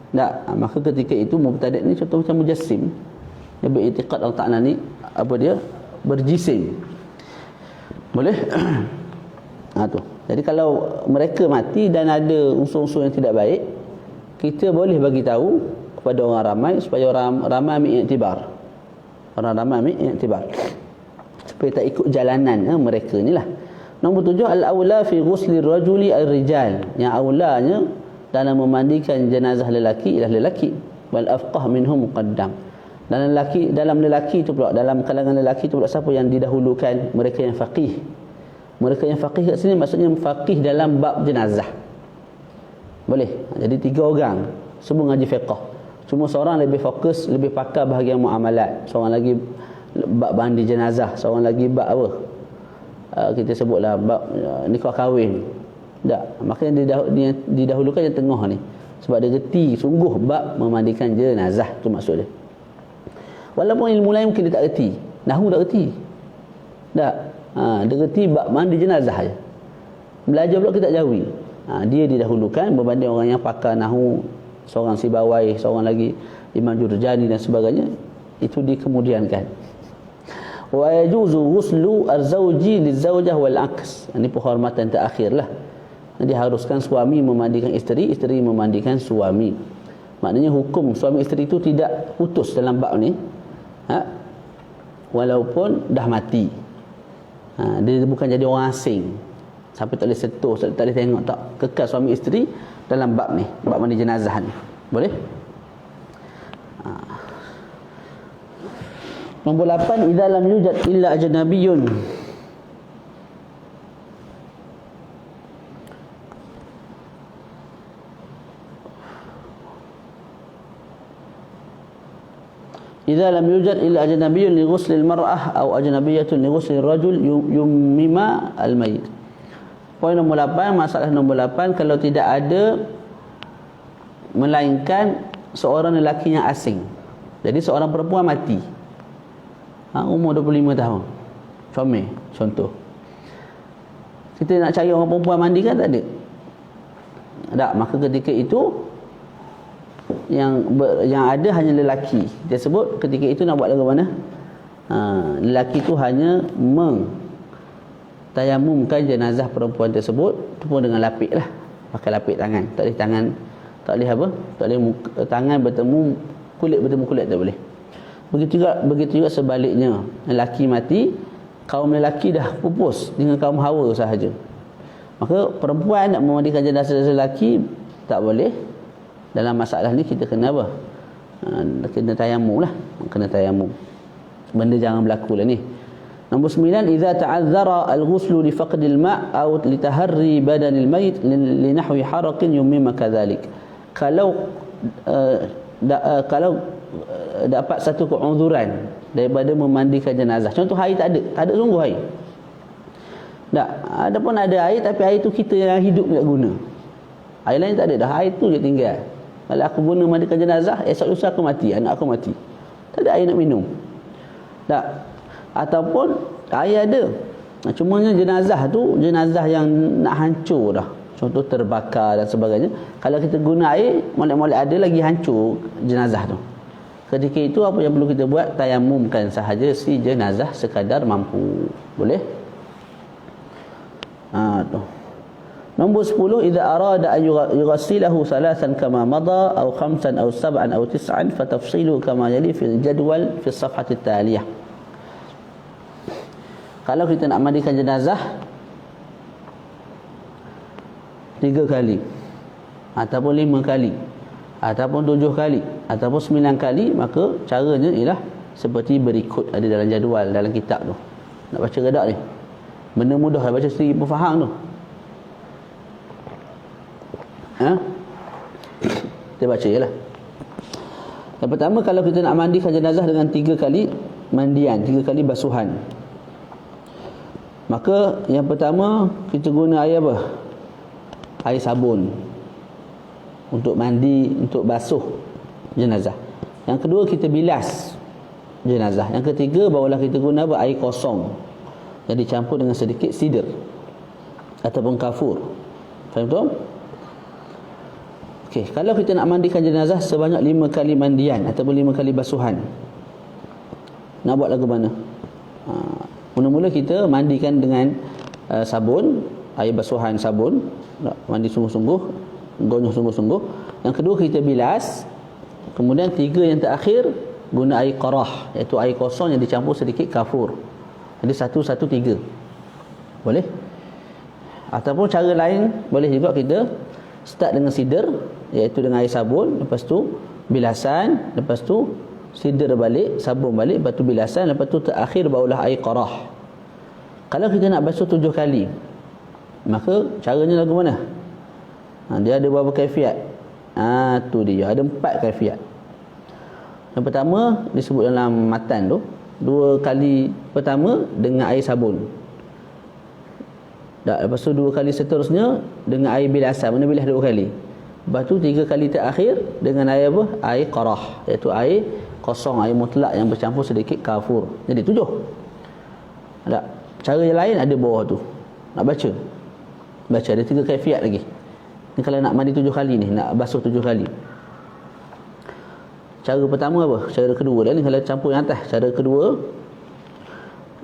Tak, maka ketika itu mubtadi' ni contoh macam mujassim. Dia beriktikad Allah Ta'ala ni apa dia? Berjisim. Boleh? Tu. Jadi kalau mereka mati dan ada unsur-unsur yang tidak baik, kita boleh bagi tahu kepada orang ramai supaya orang ramai ambil iktibar. Orang ramai ambil iktibar. Supaya tak ikut jalanan mereka ni lah. Nombor 7, al-aula fi ghusli rajuli ar-rijal. Yang aulanya dalam memandikan jenazah lelaki ialah lelaki. Wal afqah minhum muqaddam. Dalam lelaki itu pula, dalam kalangan lelaki itu pula siapa yang didahulukan? Mereka yang faqih. Mereka yang faqih kat sini maksudnya faqih dalam bab jenazah. Boleh. Jadi 3 orang semua ngaji fiqh. Cuma seorang lebih fokus, lebih pakar bahagian muamalat. Seorang lagi bab mandi jenazah, seorang lagi bab apa? Kita sebutlah bab nikah kahwin. Tak. Makanya dia didahulukan yang tengah ni. Sebab dia reti sungguh bab memandikan jenazah, tu maksud dia. Walaupun ilmu lain mungkin dia tak reti. Nahwu tak reti. Tak. Dia reti bab mandi jenazah je. Belajar pula kita tak jawi. Dia didahulukan berbanding orang yang pakar nahwu, seorang Sibawai, seorang lagi Imam Jurjani dan sebagainya, itu dikemudiankan. Wa yajuzu ghuslu az-zawji liz-zawjah wal aks. Ini penghormatan terakhirlah. Diharuskan suami memandikan isteri, isteri memandikan suami. Maknanya hukum suami isteri itu tidak putus dalam bab ni. Walaupun dah mati. Dia bukan jadi orang asing sampai tak boleh sentuh, tak boleh tengok, tak. Kekal suami isteri dalam bab ni, bab mandi jenazah ni. Boleh? Nombor 8, idza lam yujad illa ajnabiyyun. Idza lam yujad illa ajnabiyyun li ghusli al-mar'ah aw ajnabiyyatun li ghusli ar-rajul yummima al-mayyit. Poin nombor 8, masalah nombor 8, kalau tidak ada melainkan seorang lelaki yang asing. Jadi seorang perempuan mati. umur 25 tahun. Comel, contoh. Kita nak cari orang perempuan mandi kan tak ada. Tak, maka ketika itu yang ada hanya lelaki. Dia sebut ketika itu nak buat lagu mana? Lelaki itu hanya tayamumkan jenazah perempuan tersebut tu pun dengan lapik lah, pakai lapik tangan. Tak boleh tangan, tak boleh apa, tak boleh tangan bertemu kulit tak boleh. Begitu juga sebaliknya, lelaki mati, kaum lelaki dah pupus dengan kaum Hawa sahaja. Maka perempuan nak memandikan jenazah lelaki tak boleh. Dalam masalah ni kita kena apa? Kena tayamum lah, kena tayamum. Benda jangan berlaku lah ni. Nombor 9, idza ta'azzara al-ghuslu li faqdil ma' aw li taharri badanil mayit li nahwi haraqin yummima kadzalik. Kalau dapat satu keuzuran daripada memandikan jenazah. Contoh air tak ada sungguh air. Tak, ada pun ada air tapi air tu kita yang hidup tak guna. Air lain tak ada dah, air tu je tinggal. Kalau aku guna mandikan jenazah, esok lusa aku mati, anak aku mati. Tak ada air nak minum. Tak. Ataupun air ada. Cumanya jenazah tu jenazah yang nak hancur dah. Contoh terbakar dan sebagainya. Kalau kita guna air, molek-molek ada lagi hancur jenazah tu. Ketika itu apa yang perlu kita buat? Tayamumkan sahaja si jenazah sekadar mampu. Boleh? Tu. Nombor 10, idza arada an yughassilahu thalathan kama madha aw khamsan aw sab'an aw tis'an fatafsilu kama yali fil jadwal fi as-safhati at-taliyah. Kalau kita nak mandikan jenazah 3 kali ataupun 5 kali ataupun 7 kali ataupun 9 kali, maka caranya ialah seperti berikut, ada dalam jadual dalam kitab tu. Nak baca redak ni, benda mudah, baca sendiri pun faham tu. Kita baca je lah. Yang pertama, kalau kita nak mandikan jenazah dengan 3 kali mandian, 3 kali basuhan, maka yang pertama kita guna air apa? Air sabun untuk mandi, untuk basuh jenazah. Yang kedua, kita bilas jenazah. Yang ketiga, barulah kita guna apa? Air kosong yang dicampur dengan sedikit sidr ataupun kafur. Faham tu? Okey, kalau kita nak mandikan jenazah sebanyak 5 kali mandian ataupun 5 kali basuhan, nak buat lagu mana? Mula-mula kita mandikan dengan sabun, air basuhan sabun, mandi sungguh-sungguh, gonyol sungguh-sungguh. Yang kedua, kita bilas. Kemudian 3 yang terakhir guna air qarah, iaitu air kosong yang dicampur sedikit kafur. Jadi 1-1-3. Boleh? Ataupun cara lain boleh juga, kita start dengan sidr, iaitu dengan air sabun, lepas tu bilasan, lepas tu sidr balik, sabun balik, lepas tu bilasan, lepas tu terakhir barulah air qarah. Kalau kita nak basuh 7 kali, maka caranya lagu mana? Dia ada berapa kaifiat? Tu dia, ada 4 kaifiat. Yang pertama disebut dalam matan tu, 2 kali pertama dengan air sabun. Lepas tu 2 kali seterusnya dengan air bilasan, mana bilas 2 kali. Lepas tu 3 kali terakhir dengan air apa? Air qarah, iaitu air kosong, air mutlak yang bercampur sedikit kafur. Jadi 7. Tak? Cara yang lain ada bawah tu. Nak baca ada 3 kaifiat lagi. Ni kalau nak mandi 7 kali ni, nak basuh 7 kali. Cara pertama apa? Cara kedua dah ni, kalau campur yang atas. Cara kedua,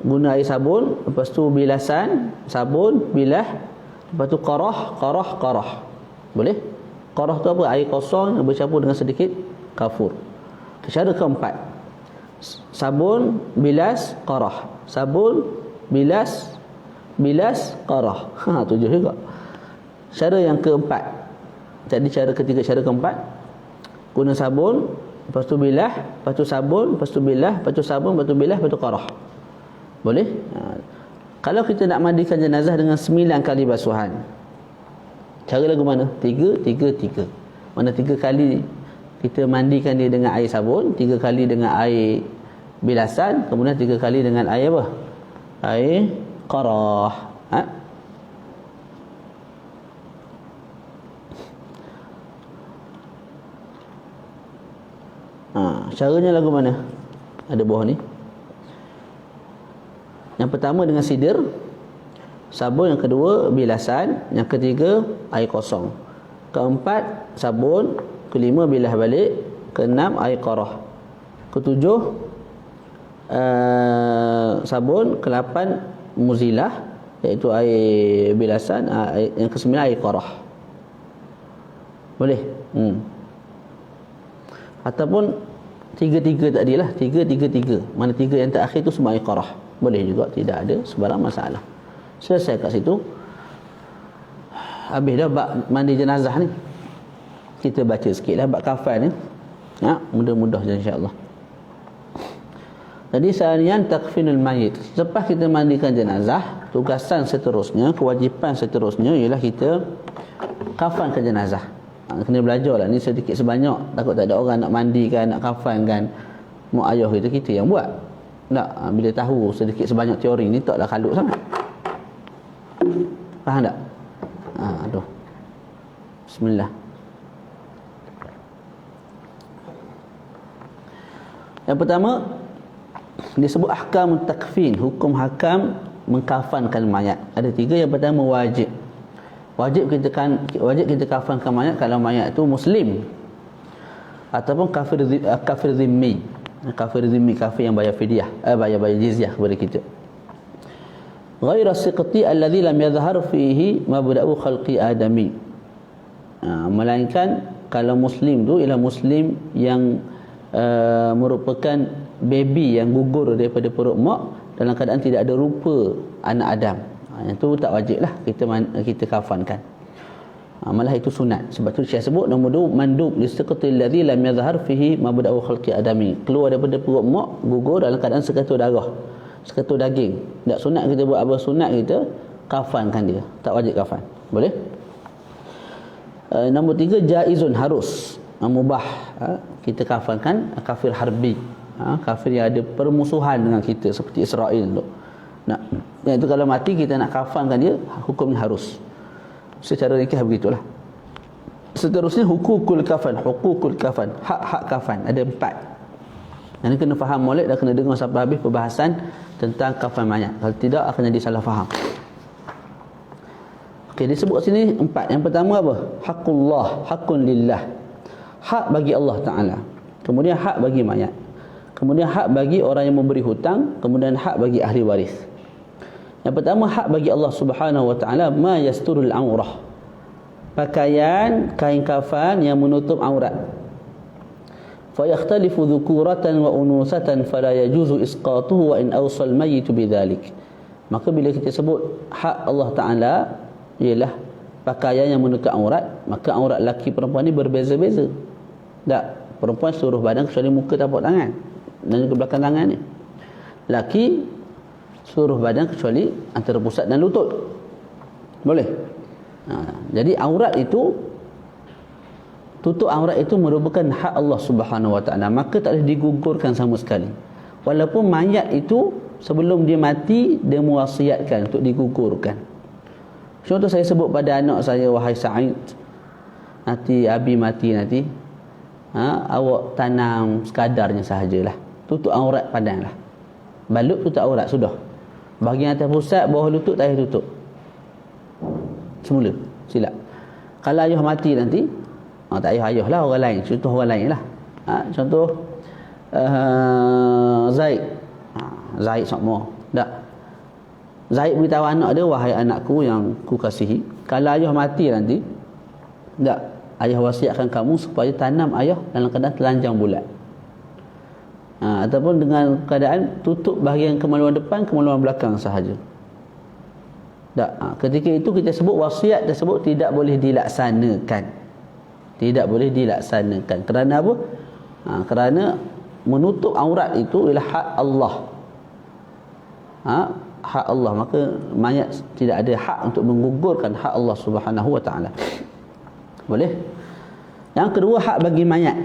guna air sabun, lepas tu bilasan, sabun, bilas, lepas tu qarah. Boleh? Qarah tu apa? Air kosong yang bercampur dengan sedikit kafur. Cara keempat, sabun, bilas, qarah. Sabun, bilas, qarah. 7 juga. Cara yang keempat. Jadi cara ketiga, cara keempat, guna sabun, lepas tu bilas, lepas tu sabun, lepas tu bilas, lepas tu sabun, lepas tu bilas, lepas tu qarah. Boleh? Kalau kita nak mandikan jenazah dengan 9 kali basuhan, cara lagu mana? 3. Mana 3 kali kita mandikan dia dengan air sabun, 3 kali dengan air bilasan, kemudian 3 kali dengan air apa? Air qarah. Caranya lagu mana? Ada bawah ni. Yang pertama dengan sidir, sabun. Yang kedua bilasan. Yang ketiga air kosong. Keempat sabun. Kelima bilah balik. Keenam air qarah. Ketujuh sabun. Kelapan muzilah, iaitu air bilasan. Yang kesembilan air qarah. Boleh? Ataupun tiga-tiga tadilah, tiga. Mana tiga yang terakhir tu semua air qarah. Boleh juga, tidak ada sebarang masalah. Selesai kat situ. Habis dah bab mandi jenazah ni. Kita baca sikitlah bab kafan ni. Mudah-mudah je insya-Allah. Jadi sanian takfinul mayit. Lepas kita mandikan jenazah, tugasan seterusnya, kewajipan seterusnya ialah kita kafankan jenazah. Kena belajar lah ni sedikit sebanyak. Takut tak ada orang nak mandikan, nak kafankan mak ayah kita yang buat. Tak, bila tahu sedikit sebanyak teori ni taklah kalut sangat. Faham tak? Aduh. Bismillah. Yang pertama disebut ahkam takfin, hukum hakam mengkafankan mayat. Ada tiga. Yang pertama wajib. Wajib kita kafankan mayat kalau mayat itu muslim ataupun kafir zimmi. Kafir zimmi, kafir yang bayar fidyah, bayar jizyah kepada kita. Ghairu siqti alladhi lam yadhhar fihi mabda'u khalqi adami. Melainkan kalau muslim tu ialah muslim yang merupakan baby yang gugur daripada perut mak dalam keadaan tidak ada rupa anak Adam. Yang tu tak wajib lah kita kafankan. Malah itu sunat. Sebab tu Syekh sebut nombor 2 mandub listiqtil ladzi lam yadhhar fihi mabda'u khalqi adami. Keluar daripada perut mak gugur dalam keadaan sekatur darah, sekatur daging. Tak sunat kita buat apa? Sunat kita kafankan dia. Tak wajib kafan. Boleh? Nombor 3 jaizun, harus, mubah. Kita kafankan kafir harbi. Kafir yang ada permusuhan dengan kita seperti Israel tu. Yang itu kalau mati kita nak kafankan dia, hukumnya harus. Secara nikah begitulah. Seterusnya hukukul kafan, hak-hak kafan ada 4. Yang ni kena faham molek dan kena dengar sampai habis perbahasan tentang kafan mayat. Kalau tidak akan jadi salah faham. Okey, disebut sini 4. Yang pertama apa? Haqqullah, haqqun lillah. Hak bagi Allah Taala. Kemudian hak bagi mayat. Kemudian hak bagi orang yang memberi hutang, kemudian hak bagi ahli waris. Yang pertama hak bagi Allah Subhanahu wa taala, ma yasturul aurah. Pakaian kain kafan yang menutup aurat. Fa yakhtalifu dhukuratan wa unusatan fala yajuzu isqatuhu wa in awsal mayyit bidzalik. Maka bila kita sebut hak Allah Taala ialah pakaian yang menutup aurat, maka aurat lelaki perempuan ni berbeza-beza. Tak, perempuan seluruh badan kecuali muka tapak tangan dan juga belakang tangan ni. Laki seluruh badan kecuali antara pusat dan lutut. Boleh? Jadi aurat itu, tutup aurat itu merupakan hak Allah Subhanahu wa taala, maka tak boleh digugurkan sama sekali. Walaupun mayat itu sebelum dia mati dia mewasiatkan untuk digugurkan. Contoh saya sebut pada anak saya, wahai Sa'id, nanti Abi mati nanti, awak tanam sekadarnya sahajalah. Tutup aurat padanglah. Balut tutup aurat sudah. Bahagian atas pusat, bawah lutut tak payah tutup. Semula, silap. Kalau ayah mati nanti, tak payah ayah lah, orang lain. Contoh orang lain lah. Contoh Zaid. Zaid sama. Tak. Zaid beritahu anak dia, wahai anakku yang ku kasihi, kalau ayah mati nanti, tak, ayah wasiatkan kamu supaya tanam ayah dalam keadaan telanjang bulat. Ataupun dengan keadaan tutup bahagian kemaluan depan, kemaluan belakang sahaja. Tak, ketika itu kita sebut wasiat tersebut tidak boleh dilaksanakan. Tidak boleh dilaksanakan. Kerana apa? Kerana menutup aurat itu ialah hak Allah. Hak Allah, maka mayat tidak ada hak untuk menggugurkan hak Allah Subhanahu wa taala. Boleh? Yang kedua, hak bagi mayat.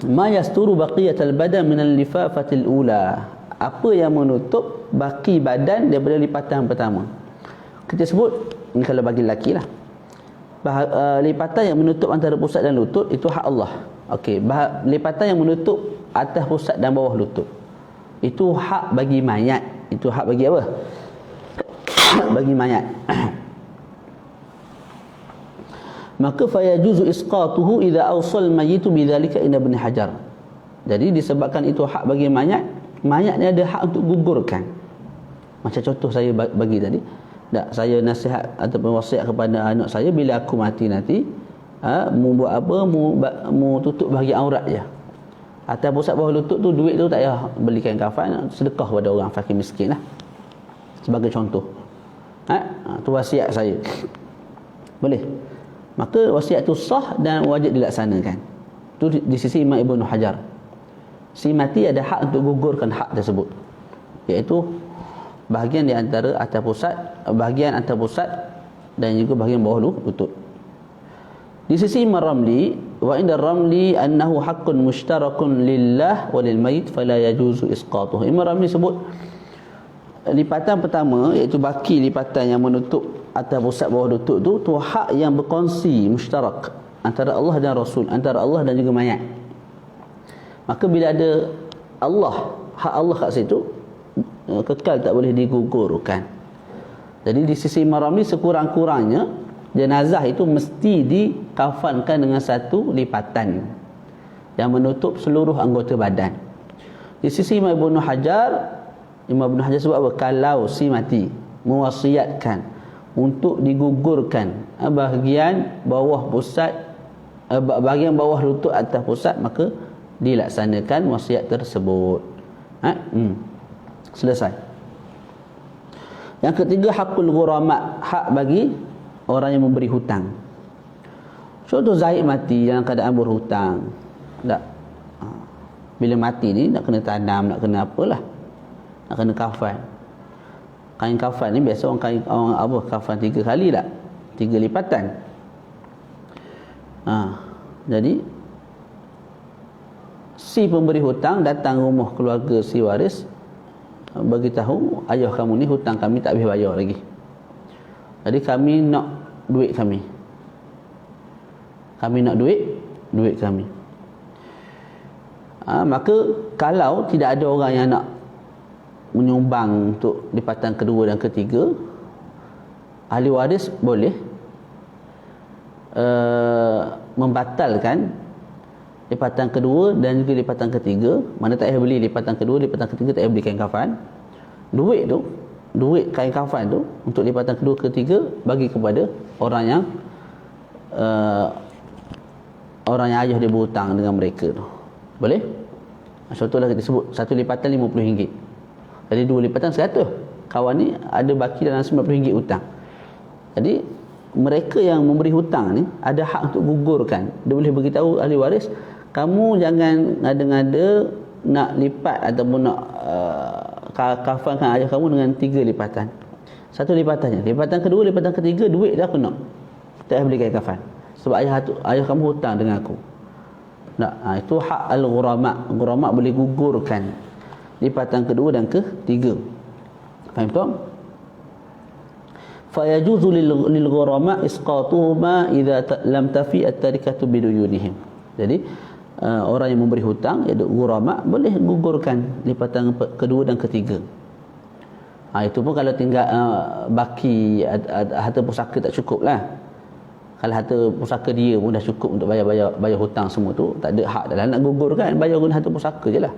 Ma yasturu baqiyatal badan min al-lifafatil ula. Apa yang menutup baki badan daripada lipatan pertama. Kita sebut ni kalau bagi lelaki lah. Lipatan yang menutup antara pusat dan lutut itu hak Allah. Okey, lipatan yang menutup atas pusat dan bawah lutut Itu hak bagi mayat. Itu hak bagi apa? Hak bagi mayat. Maka fayajuzu isqatuhu idza awsal mayitu bidzalika ila Ibn Hajar. Jadi disebabkan itu hak bagi mayat, mayat ni ada hak untuk gugurkan. Macam contoh saya bagi tadi, tak, saya nasihat ataupun wasiat kepada anak saya, bila aku mati nanti, mu buat apa, mu tutup bahagian aurat je. Atas pusat bawah lutut tu, duit tu tak payah belikan kafan, sedekah pada orang fakir miskin lah. Sebagai contoh. Tu wasiat saya. Boleh. Maka wasiat tu sah dan wajib dilaksanakan. Tu di sisi Imam Ibn Hajar. Si mati ada hak untuk gugurkan hak tersebut, iaitu bahagian di antara atas pusat, bahagian atas pusat dan juga bahagian bawah lutut. Di sisi Imam Ramli, wa inda Ramli annahu haqqun mushtarakun lillah wa lil mayit fala yajuzu isqatuhu. Imam Ramli sebut lipatan pertama, iaitu baki lipatan yang menutup atas pusat bawah lutut tu hak yang berkongsi, mushtarak antara Allah dan Rasul, antara Allah dan juga mayat. Maka bila ada Allah, hak Allah kat situ, kekal, tak boleh digugurkan. Jadi di sisi Imam Ramli, sekurang-kurangnya jenazah itu mesti dikafankan dengan satu lipatan yang menutup seluruh anggota badan. Di sisi Imam Ibn Hajar, Imam Ibn Hajar sebut apa? Kalau si mati mewasiatkan untuk digugurkan bahagian bawah pusat, bahagian bawah lutut atas pusat, maka dilaksanakan wasiat tersebut. Selesai. Yang ketiga, hakul ghurama, hak bagi orang yang memberi hutang. Contoh Zaid mati dalam keadaan berhutang. Tak. Bila mati ni nak kena tanam, nak kena apalah. Nak kena kafan. Kain kafan ni biasa orang apa, kafan 3 kali tak? 3 lipatan. Jadi si pemberi hutang datang rumah keluarga si waris, beritahu, ayah kamu ni hutang kami tak habis bayar lagi. Jadi kami nak duit kami. Kami nak duit kami. Maka kalau tidak ada orang yang nak menyumbang untuk lipatan kedua dan ketiga, ahli waris boleh membatalkan lipatan kedua dan juga lipatan ketiga. Mana tak payah beli lipatan kedua, lipatan ketiga tak payah beli kain kafan. Duit kain kafan tu untuk lipatan kedua ketiga bagi kepada orang yang ayah dia berhutang dengan mereka tu. Boleh? Contohlah kita sebut satu lipatan RM50. Jadi 2 lipatan 100. Kawan ni ada baki dalam RM90 hutang. Jadi mereka yang memberi hutang ni ada hak untuk gugurkan. Dia boleh beritahu ahli waris, kamu jangan ngada-ngada nak lipat ataupun nak kafankan ayah kamu dengan 3 lipatan. 1 lipatannya. Lipatan kedua, lipatan ketiga, duit dah aku nak. Tak payah beli kain kafan. Sebab ayah kamu hutang dengan aku. Itu hak al-ghurama. Ghurama boleh gugurkan lipatan kedua dan ketiga. Faham tak? Fayajuzu lil ghurama isqatuhuma idza lam tafi at-tarikatu biduyunihim. Jadi orang yang memberi hutang, iaitu ghurama, boleh gugurkan lipatan kedua dan ketiga. Itu pun kalau tinggal baki harta pusaka tak cukup lah. Kalau harta pusaka dia pun dah cukup untuk bayar hutang semua tu, tak ada hak dah nak gugurkan, bayar guna harta pusaka je lah.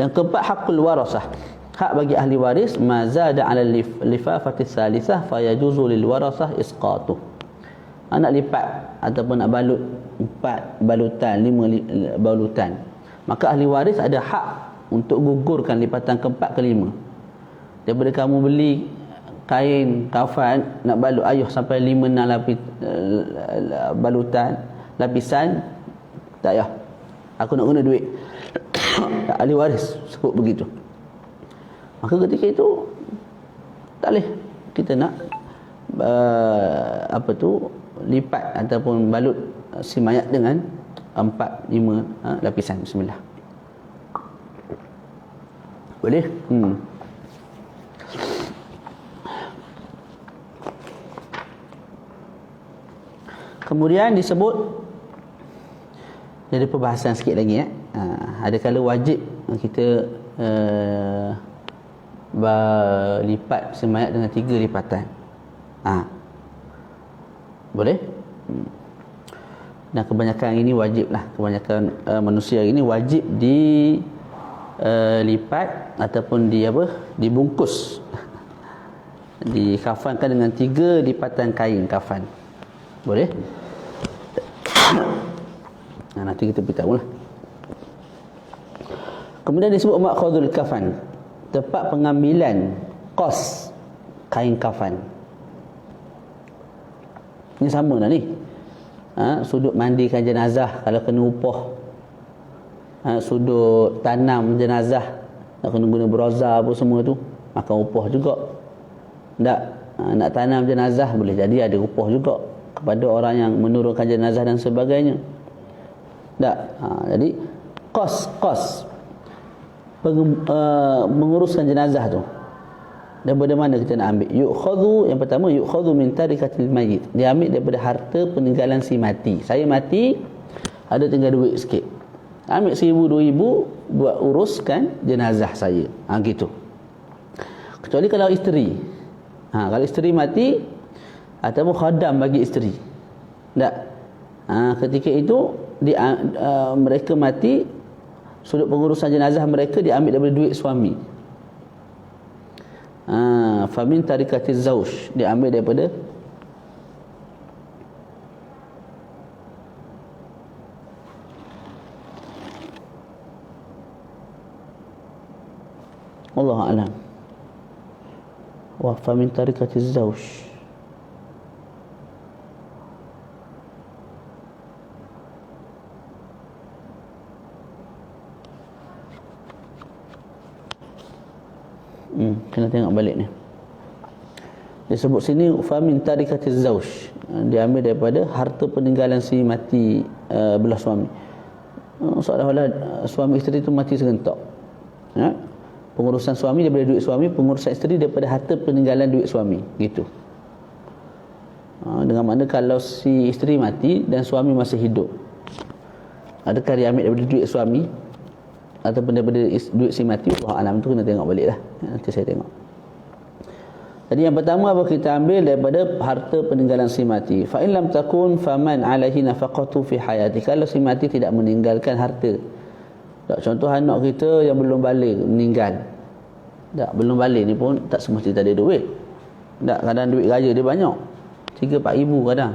Yang keempat, hakul warasah, hak bagi ahli waris, ma zada 'ala lifafati tsalitsah fayajuzu lil warasah isqatuh. Nak lipat ataupun nak balut 4 balutan, 5 balutan, maka ahli waris ada hak untuk gugurkan lipatan keempat ke 5. Daripada kamu beli kain kafan nak balut ayah sampai 5-6 lapis balutan, lapisan, tak payah, aku nak guna duit. Ahli waris sebut begitu. Maka ketika itu tak boleh kita nak lipat ataupun balut si mayat dengan 4-5 lapisan. Bismillah. Boleh? Kemudian disebut, jadi perbahasan sikit lagi Ada kala wajib kita lipat semayat dengan 3 lipatan. Boleh? Dan kebanyakan ini wajib lah. Kebanyakan manusia ini wajib lipat ataupun dibungkus, dikafankan dengan 3 lipatan kain kafan. Boleh? Nanti kita beritahu lah. Kemudian disebut ma'khadhul kafan, tempat pengambilan kos kain kafan. Ini sama dah ni. Sudut mandikan jenazah kalau kena upah, sudut tanam jenazah, nak kena guna beroza apa semua tu, makan upah juga. Nak tanam jenazah boleh jadi ada upah juga kepada orang yang menurunkan jenazah dan sebagainya. Jadi kos menguruskan jenazah tu, daripada mana kita nak ambil? Yu'khadhu, yang pertama yu'khadhu min tarikatil mayyit, dia ambil daripada harta peninggalan si mati. Saya mati, ada tinggal duit sikit, ambil 1,000-2,000 buat uruskan jenazah saya. Gitu. Kecuali kalau isteri. Kalau isteri mati ataupun khadam bagi isteri. Ketika itu mereka mati, sudut pengurusan jenazah mereka diambil daripada duit suami. Famin tarikatiz zauj, diambil daripada Wallahu a'lam. Wa famin tarikatiz zauj, kena tengok balik ni. Dia sebut sini famin tarikatiz zauj, diambil daripada harta peninggalan si mati belah suami. Seolah-olah suami isteri tu mati serentak. Pengurusan suami daripada duit suami, pengurusan isteri daripada harta peninggalan duit suami, gitu. Dengan makna kalau si isteri mati dan suami masih hidup, adakah dia ambil daripada duit suami ataupun daripada duit si mati? Allah alam, tu kena tengok balik lah. Nanti saya tengok. Jadi yang pertama apa, kita ambil daripada harta peninggalan si mati. Fa in lam takun faman alaihi nafaqatu fi hayati, kalau si mati tidak meninggalkan harta. Contoh anak kita yang belum balik meninggal, belum balik ni pun tak semestinya tak ada duit. Kadang duit gaji dia banyak, 3-4 ribu kadang.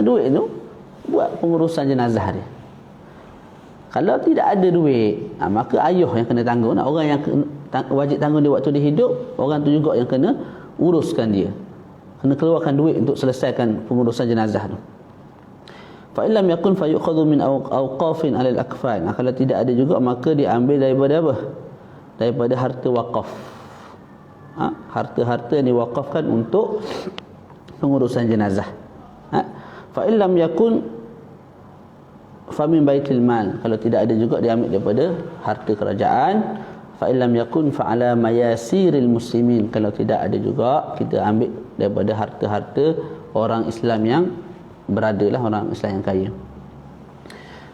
Duit tu buat pengurusan jenazah dia. Kalau tidak ada duit, maka ayah yang kena tanggung. Orang yang wajib tanggung dia waktu dia hidup, orang tu juga yang kena uruskan dia, kena keluarkan duit untuk selesaikan pengurusan jenazah tu. Fa illam yakun fa yu'khadhu min awqafin 'ala al-akfan. Kalau tidak ada juga, maka diambil daripada apa? Daripada harta wakaf. Harta-harta yang diwakafkan untuk pengurusan jenazah. Fa illam yakun fa min baitil mal. Kalau tidak ada juga, diambil daripada harta kerajaan. Fa illam yakun fa 'ala mayasiril muslimin. Kalau tidak ada juga, kita ambil daripada harta-harta orang Islam yang beradalah, orang Islam yang kaya.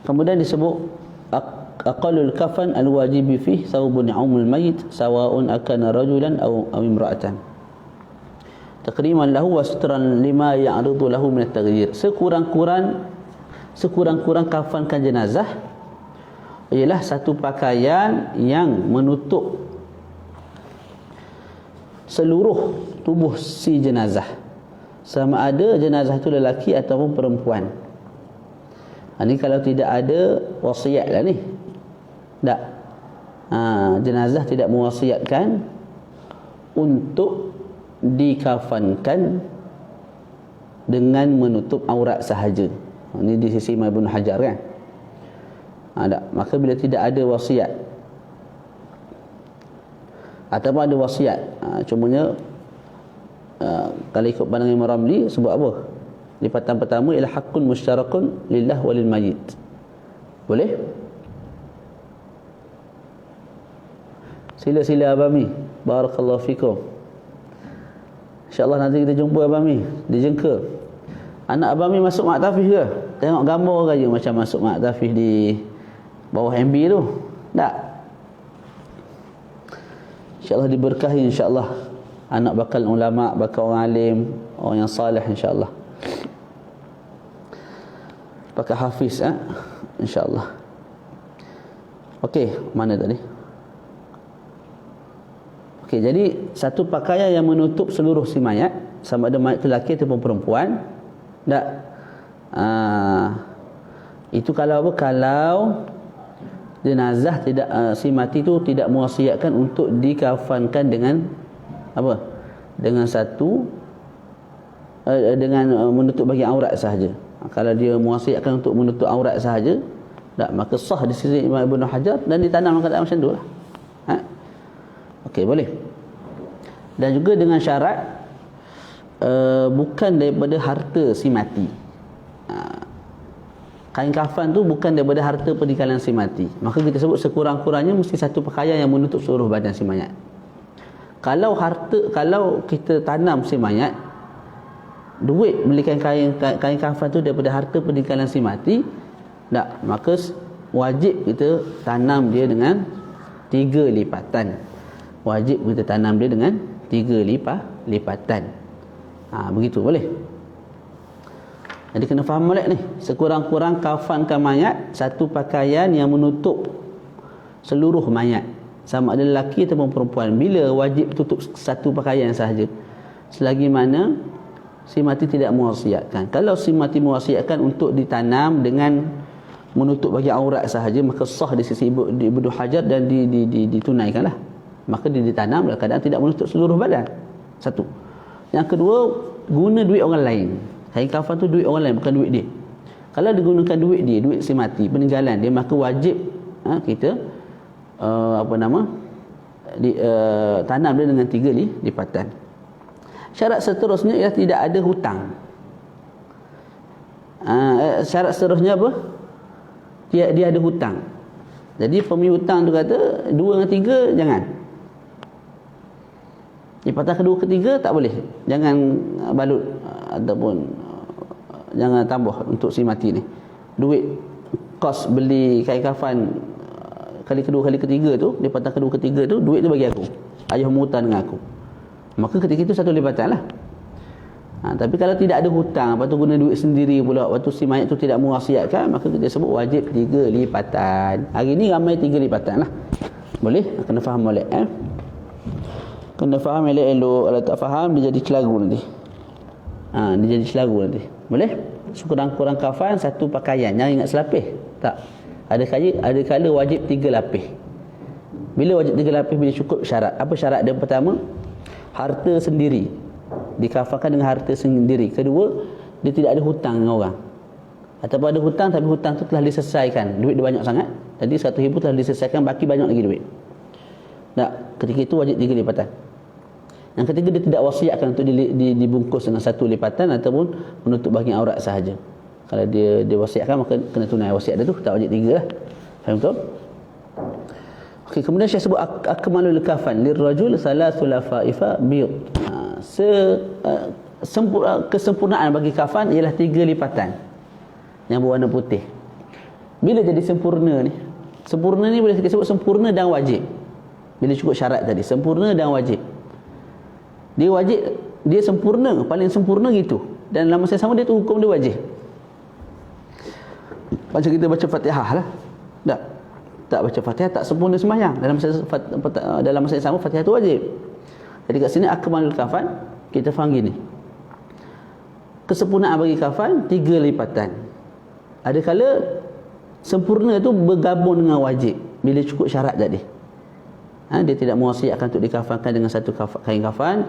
Kemudian disebut aqallul kafan alwajibi fih thawbun ya'umul mayyit sawa'un akana rajulan aw imra'atan takriman lahu wa sitran lima ya'rudu lahu min at-taghyir. Sekurang-kurang kafankan jenazah ialah satu pakaian yang menutup seluruh tubuh si jenazah, sama ada jenazah itu lelaki ataupun perempuan. Ini kalau tidak ada wasiat lah ni. Tak. Jenazah tidak mewasiatkan untuk dikafankan dengan menutup aurat sahaja. Ini di sisi Imam Ibn Hajar kan. Tak. Maka bila tidak ada wasiat ataupun ada wasiat, cumanya kalau ikut pandangan Imam Ramli, sebut apa? Lipatan pertama ialah haqqun musyarakun lillah walil mayyit. Boleh? Sila-sila Abami. Barakallahu fikum. InsyaAllah nanti kita jumpa Abami di Jengka. Anak Abami masuk mak tafih ke? Tengok gambar saja macam masuk mak tafih di bawah MB tu. Tak. InsyaAllah diberkahi, insyaAllah. Anak bakal ulama, bakal orang alim, orang yang salih, insyaAllah. Bakal hafiz, insyaAllah. Okey, mana tadi? Okey, jadi satu pakaian yang menutup seluruh si mayat, sama ada mayat lelaki ataupun perempuan. Tak. Itu kalau apa? Kalau jenazah tidak, si mati tu tidak mewasiatkan untuk dikafankan dengan apa? Dengan satu dengan menutup bahagian aurat sahaja. Kalau dia mewasiatkan untuk menutup aurat sahaja, tak, maka sah di sisi Imam Ibn Hajar dan ditanam keadaan macam tu lah. Okey, boleh. Dan juga dengan syarat bukan daripada harta si mati. Kain kafan tu bukan daripada harta peninggalan si mati. Maka kita sebut sekurang-kurangnya mesti satu pakaian yang menutup seluruh badan si mayat. Kalau kita tanam si mayat, duit belikan kain kafan tu daripada harta peninggalan si mati, tak, maka wajib kita tanam dia dengan 3 lipatan. Wajib kita tanam dia dengan 3 lipatan. Begitu boleh. Jadi kena faham molek ni. Sekurang-kurang kafankan mayat satu pakaian yang menutup seluruh mayat, sama ada lelaki ataupun perempuan. Bila wajib tutup satu pakaian sahaja? Selagi mana si mati tidak mewasiatkan. Kalau si mati mewasiatkan untuk ditanam dengan menutup bahagian aurat sahaja, maka sah di sisi Ibnu Hajar dan ditunaikanlah. Maka dia ditanam dalam keadaan tidak menutup seluruh badan. Satu. Yang kedua, guna duit orang lain. Kain kafan tu duit orang lain, bukan duit dia. Kalau digunakan duit dia, duit si mati, peninggalan dia, maka wajib kita tanam dia dengan 3 lipatan. Syarat seterusnya ialah tidak ada hutang. Syarat seterusnya apa? Dia ada hutang. Jadi pemilik hutang tu kata 2 dengan 3 jangan. Lipatan kedua ketiga tak boleh. Jangan balut ataupun jangan tambah untuk si mati ni. Duit kos beli kain kafan kali kedua kali ketiga tu, lipatan kedua ketiga tu, duit tu bagi aku. Ayah hutang dengan aku. Maka ketika itu 1 lipatan lah. Tapi kalau tidak ada hutang, lepas tu guna duit sendiri pula, waktu si mayat tu tidak mewasiatkan, maka kita sebut wajib 3 lipatan. Hari ni ramai 3 lipatan lah. Boleh? Kena faham molek. Kena faham elok-elok. Kalau tak faham, dia jadi celaru nanti. Dia jadi celaru nanti. Boleh? Sekurang-kurang kafan satu pakaian. Jangan ingat selapis. Tak. Ada kala wajib 3 lapis. Bila wajib 3 lapis? Bila cukup syarat. Apa syarat dia? Pertama, harta sendiri. Dikafankan dengan harta sendiri. Kedua, dia tidak ada hutang dengan orang. Ataupun ada hutang, tapi hutang tu telah diselesaikan. Duit dia banyak sangat. Jadi 1,000 telah diselesaikan, baki banyak lagi duit. Tak. Ketika itu wajib 3 lipatan. Yang ketiga, dia tidak wasiatkan untuk dibungkus dengan 1 lipatan ataupun menutup bahagian aurat sahaja. Kalau dia wasiatkan, maka kena tunai wasiat dia tu, tak wajib 3 lah. Faham betul? Okey, kemudian saya sebut akmalul kafan lirrajul salasul lafaifa bid. Kesempurnaan bagi kafan ialah 3 lipatan yang berwarna putih. Bila jadi sempurna ni? Sempurna ni boleh kita sebut sempurna dan wajib. Bila cukup syarat tadi, sempurna dan wajib. Dia wajib, dia sempurna, paling sempurna gitu. Dan dalam masa yang sama dia tu hukum dia wajib. Macam kita baca Fatihah lah. Tak baca Fatihah tak sempurna sembahyang. Dalam masa yang sama Fatihah tu wajib. Jadi kat sini akmalul kafan, kita faham gini. Kesempurnaan bagi kafan 3 lipatan. Ada kala sempurna tu bergabung dengan wajib bila cukup syarat tadi. Dia tidak mewasiatkan untuk dikafankan dengan satu kain kafan,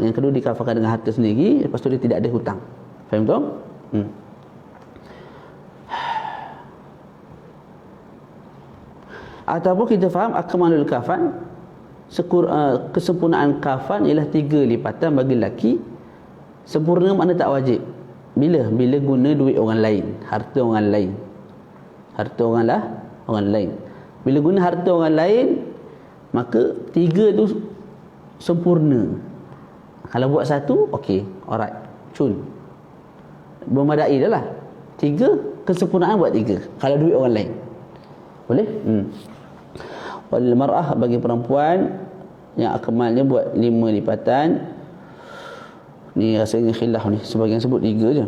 yang kedua dikafankan dengan harta sendiri, lepas tu dia tidak ada hutang. Faham tak? Ataupun kita faham akmalul kafan, kesempurnaan kafan ialah 3 lipatan bagi lelaki. Sempurna makna tak wajib. Bila guna duit orang lain, harta orang lain. Orang lain. Bila guna harta orang lain, maka 3 tu sempurna. Kalau buat 1, okey, alright, cun. Bermadai dah lah. 3, kesempurnaan buat 3. Kalau duit orang lain. Boleh? Walil mar'ah, bagi perempuan yang akmalnya buat 5 lipatan. Ni rasanya khilaf ni, sebagian sebut 3 je.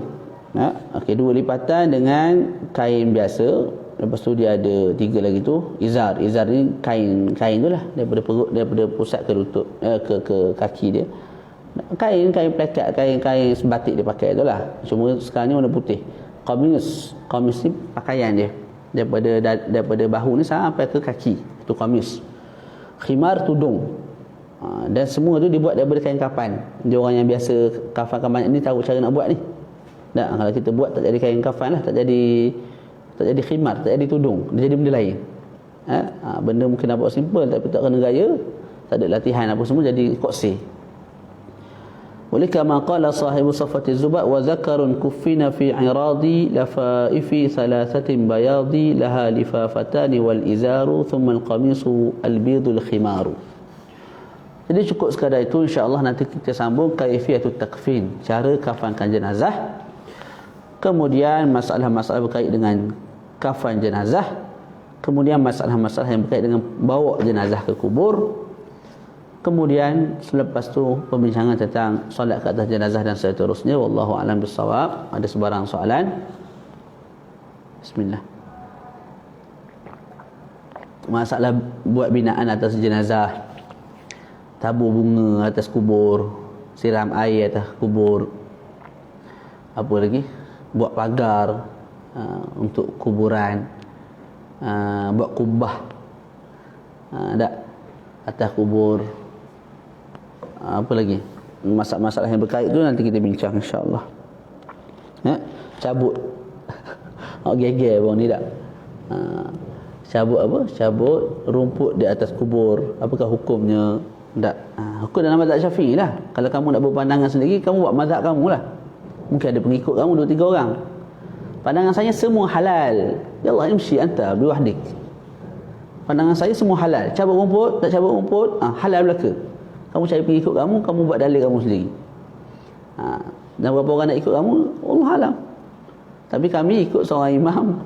Okey, 2 lipatan dengan kain biasa. Lepas tu dia ada 3 lagi tu izar. Izar ni kain tu lah, daripada perut, daripada pusat ke lutut, ke kaki dia. Kain plekat, kain sebatik dia pakai tu lah. Cuma sekarang ni warna putih. Qamis ni pakaian dia, daripada bahu ni sampai ke kaki, itu qamis. Khimar, tudung. Dan semua tu dibuat daripada kain kafan. Dia orang yang biasa kafan ni tahu cara nak buat ni. Tak, kalau kita buat tak jadi kain kafan lah, tak jadi khimar, tak jadi tudung, dia jadi benda lain. Benda mungkin nampak simple tapi tak kena gaya, tak ada latihan apa semua, jadi koksi. Oleh kama qala sahibu safati zubat, wa zakarun kuffina fi iradi lafaifi thalathatin bayadi laha lifafatani wal izaru thumma al qamisu al bidul khimaru. Jadi cukup sekadar itu, insya-Allah nanti kita sambung kaifiyatut takfin, cara kafankan jenazah. Kemudian masalah-masalah berkait dengan kafan jenazah. Kemudian masalah-masalah yang berkait dengan bawa jenazah ke kubur. Kemudian selepas tu pembincangan tentang solat ke atas jenazah dan seterusnya. Wallahu a'lam bissawab. Ada sebarang soalan? Bismillah. Masalah buat binaan atas jenazah, tabur bunga atas kubur, siram air atas kubur, apa lagi, buat pagar untuk kuburan, buat kubah atas kubur, apa lagi, masalah-masalah yang berkait tu nanti kita bincang insya-Allah. Cabut geger bang ni tak, cabut apa, cabut rumput di atas kubur, apakah hukumnya? Tak. Hukum dalam mazhab Syafi'i lah. Kalau kamu nak berpandangan sendiri, kamu buat mazhab kamu lah. Mungkin ada pengikut kamu 2-3 orang. Pandangan saya semua halal. Ya Allah, imshi anta biwahdik. Pandangan saya semua halal. Cabut rumput, tak cabut rumput, halal belaka. Kamu cari pengikut kamu, kamu buat dalil kamu sendiri. Dan berapa orang nak ikut kamu, Allah alam. Tapi kami ikut seorang imam,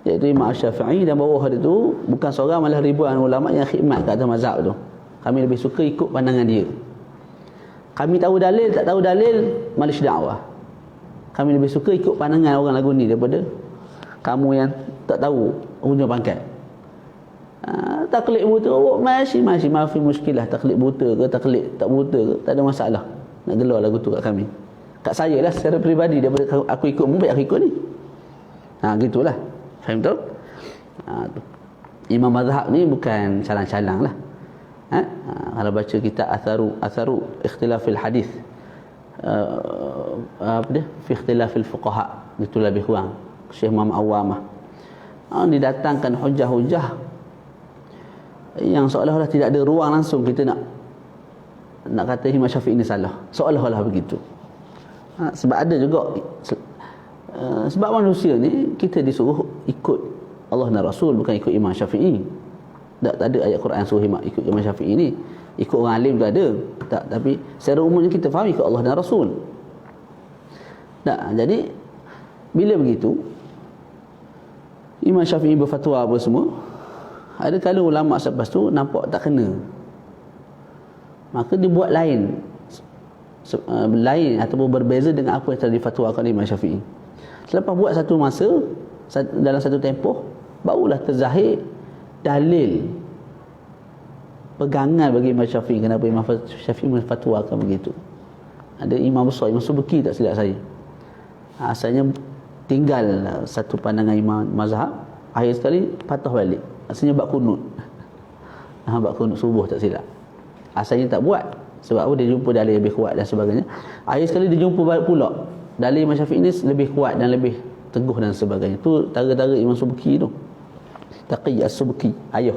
iaitu Imam Syafi'i, dan bawah dia tu bukan seorang, malah ribuan ulama yang khidmat kat atas mazhab tu. Kami lebih suka ikut pandangan dia. Kami tahu dalil, tak tahu dalil, malis dakwah. Kami lebih suka ikut pandangan orang lagu ni daripada kamu yang tak tahu hujung pangkat. Taklid buta, masih maafi muskilah. Taklid buta ke, taklid tak buta ke, tak ada masalah. Nak gelar lagu tu kat kami. Kat saya lah secara peribadi, daripada aku ikut mu, baik aku ikut ni. Gitulah. Faham tak? Imam mazhab ni bukan calang-calang lah. Kalau baca kitab atharu ikhtilafil hadis, apa dia, fi ikhtilafil fuqaha, itu lebih kurang Syekh Muhammad Awamah, didatangkan hujah-hujah yang seolah-olah tidak ada ruang langsung kita nak kata Imam Syafi'i ini salah, seolah-olah begitu. Sebab ada juga sebab manusia ni kita disuruh ikut Allah dan Rasul, bukan ikut Imam Syafi'i. Tak ada ayat Quran suruh ikut Imam Syafi'i ni. Ikut orang alim tu ada. Tak, tapi secara umumnya kita faham ikut Allah dan Rasul. Tak, jadi bila begitu Imam Syafi'i berfatwa apa semua, ada kala ulama selepas tu nampak tak kena, maka dibuat lain ataupun berbeza dengan apa yang telah difatwakan oleh Imam Syafi'i. Selepas buat satu masa, dalam satu tempoh, barulah terzahir dalil pegangan bagi Imam Syafi'i. Kenapa Imam Syafi'i menfatwakan begitu? Ada imam besar, Imam Subki tak silap saya, asalnya tinggal satu pandangan imam mazhab, akhir sekali patah balik. Asalnya bab kunut, bab kunut subuh tak silap, asalnya tak buat. Sebab apa? Dia jumpa dalil lebih kuat dan sebagainya. Akhir sekali dia jumpa balik pula dalil Imam Syafi'i ni lebih kuat dan lebih teguh dan sebagainya. Tu tara-tara Imam Subki tu, Taqi As-Subki, ayah.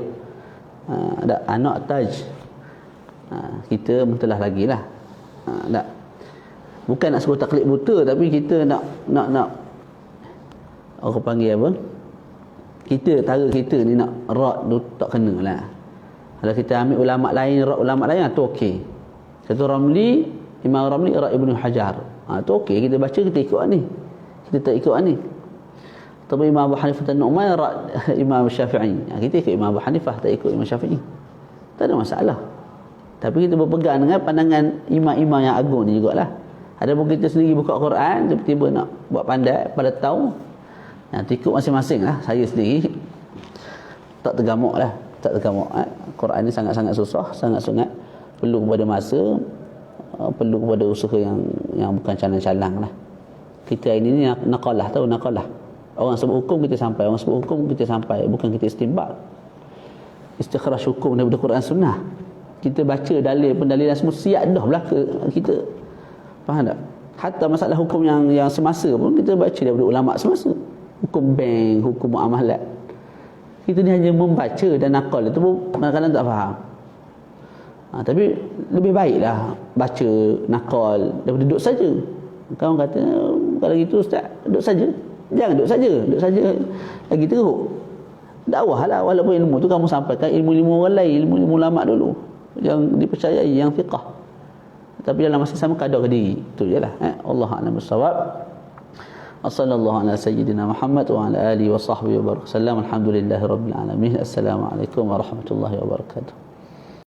Ada anak Taj. Kita mentelah lagi lah. Tak. Bukan nak suruh taklid buta, tapi kita nak orang panggil apa? Kita, tara kita ni nak rak tu tak kena lah. Kalau kita ambil ulama lain, rak ulama lain, tu okey. Satu Ramli, Imam Ramli, rak Ibnu Hajar. Tu okey, kita baca, kita ikut ni. Kita tak ikut ni. Tapi Imam Abu Hanifah dan Nu'man Imam Syafi'i. Kita ikut Imam Abu Hanifah, tak ikut Imam Syafi'i. Tak ada masalah. Tapi kita berpegang dengan pandangan imam-imam yang agung ni jugalah. Ada pun kita sendiri buka Quran, tiba-tiba nak buat pandai pada tahu. Ikut masing-masing lah. Saya sendiri tak tergamuk lah. Tak tergamuk. Quran ni sangat-sangat susah, sangat-sangat perlu kepada masa, perlu kepada usaha yang bukan calang-calang lah. Kita ini ni naqalah, tahu naqalah. Orang sebut hukum kita sampai, orang sebut hukum kita sampai, bukan kita istinbat. Istikhraj hukum daripada Quran Sunnah. Kita baca dalil pendalilan semua siap dah belaka kita. Faham tak? Hatta masalah hukum yang semasa pun kita baca daripada ulama semasa. Hukum bank, hukum muamalat. Kita ni hanya membaca dan nakal, itu pun kadang-kadang tak faham. Tapi lebih baiklah baca nakal daripada duduk saja. Kawan kata, kalau gitu ustaz, duduk saja. Jangan duduk saja, duduk saja lagi teruk. Dakwahlah, walaupun ilmu tu kamu sampaikan ilmu-ilmu orang lain, ilmu-ilmu ulama dulu yang dipercayai, yang fiqh. Tapi dalam masa sama kadar ke diri. Itu jelah. Allah a'lam bissawab. Sallallahu ala sayyidina Muhammad wa ala alihi wa sahbihi wa barakatuh. Alhamdulillahirabbil alamin. Assalamualaikum warahmatullahi wabarakatuh.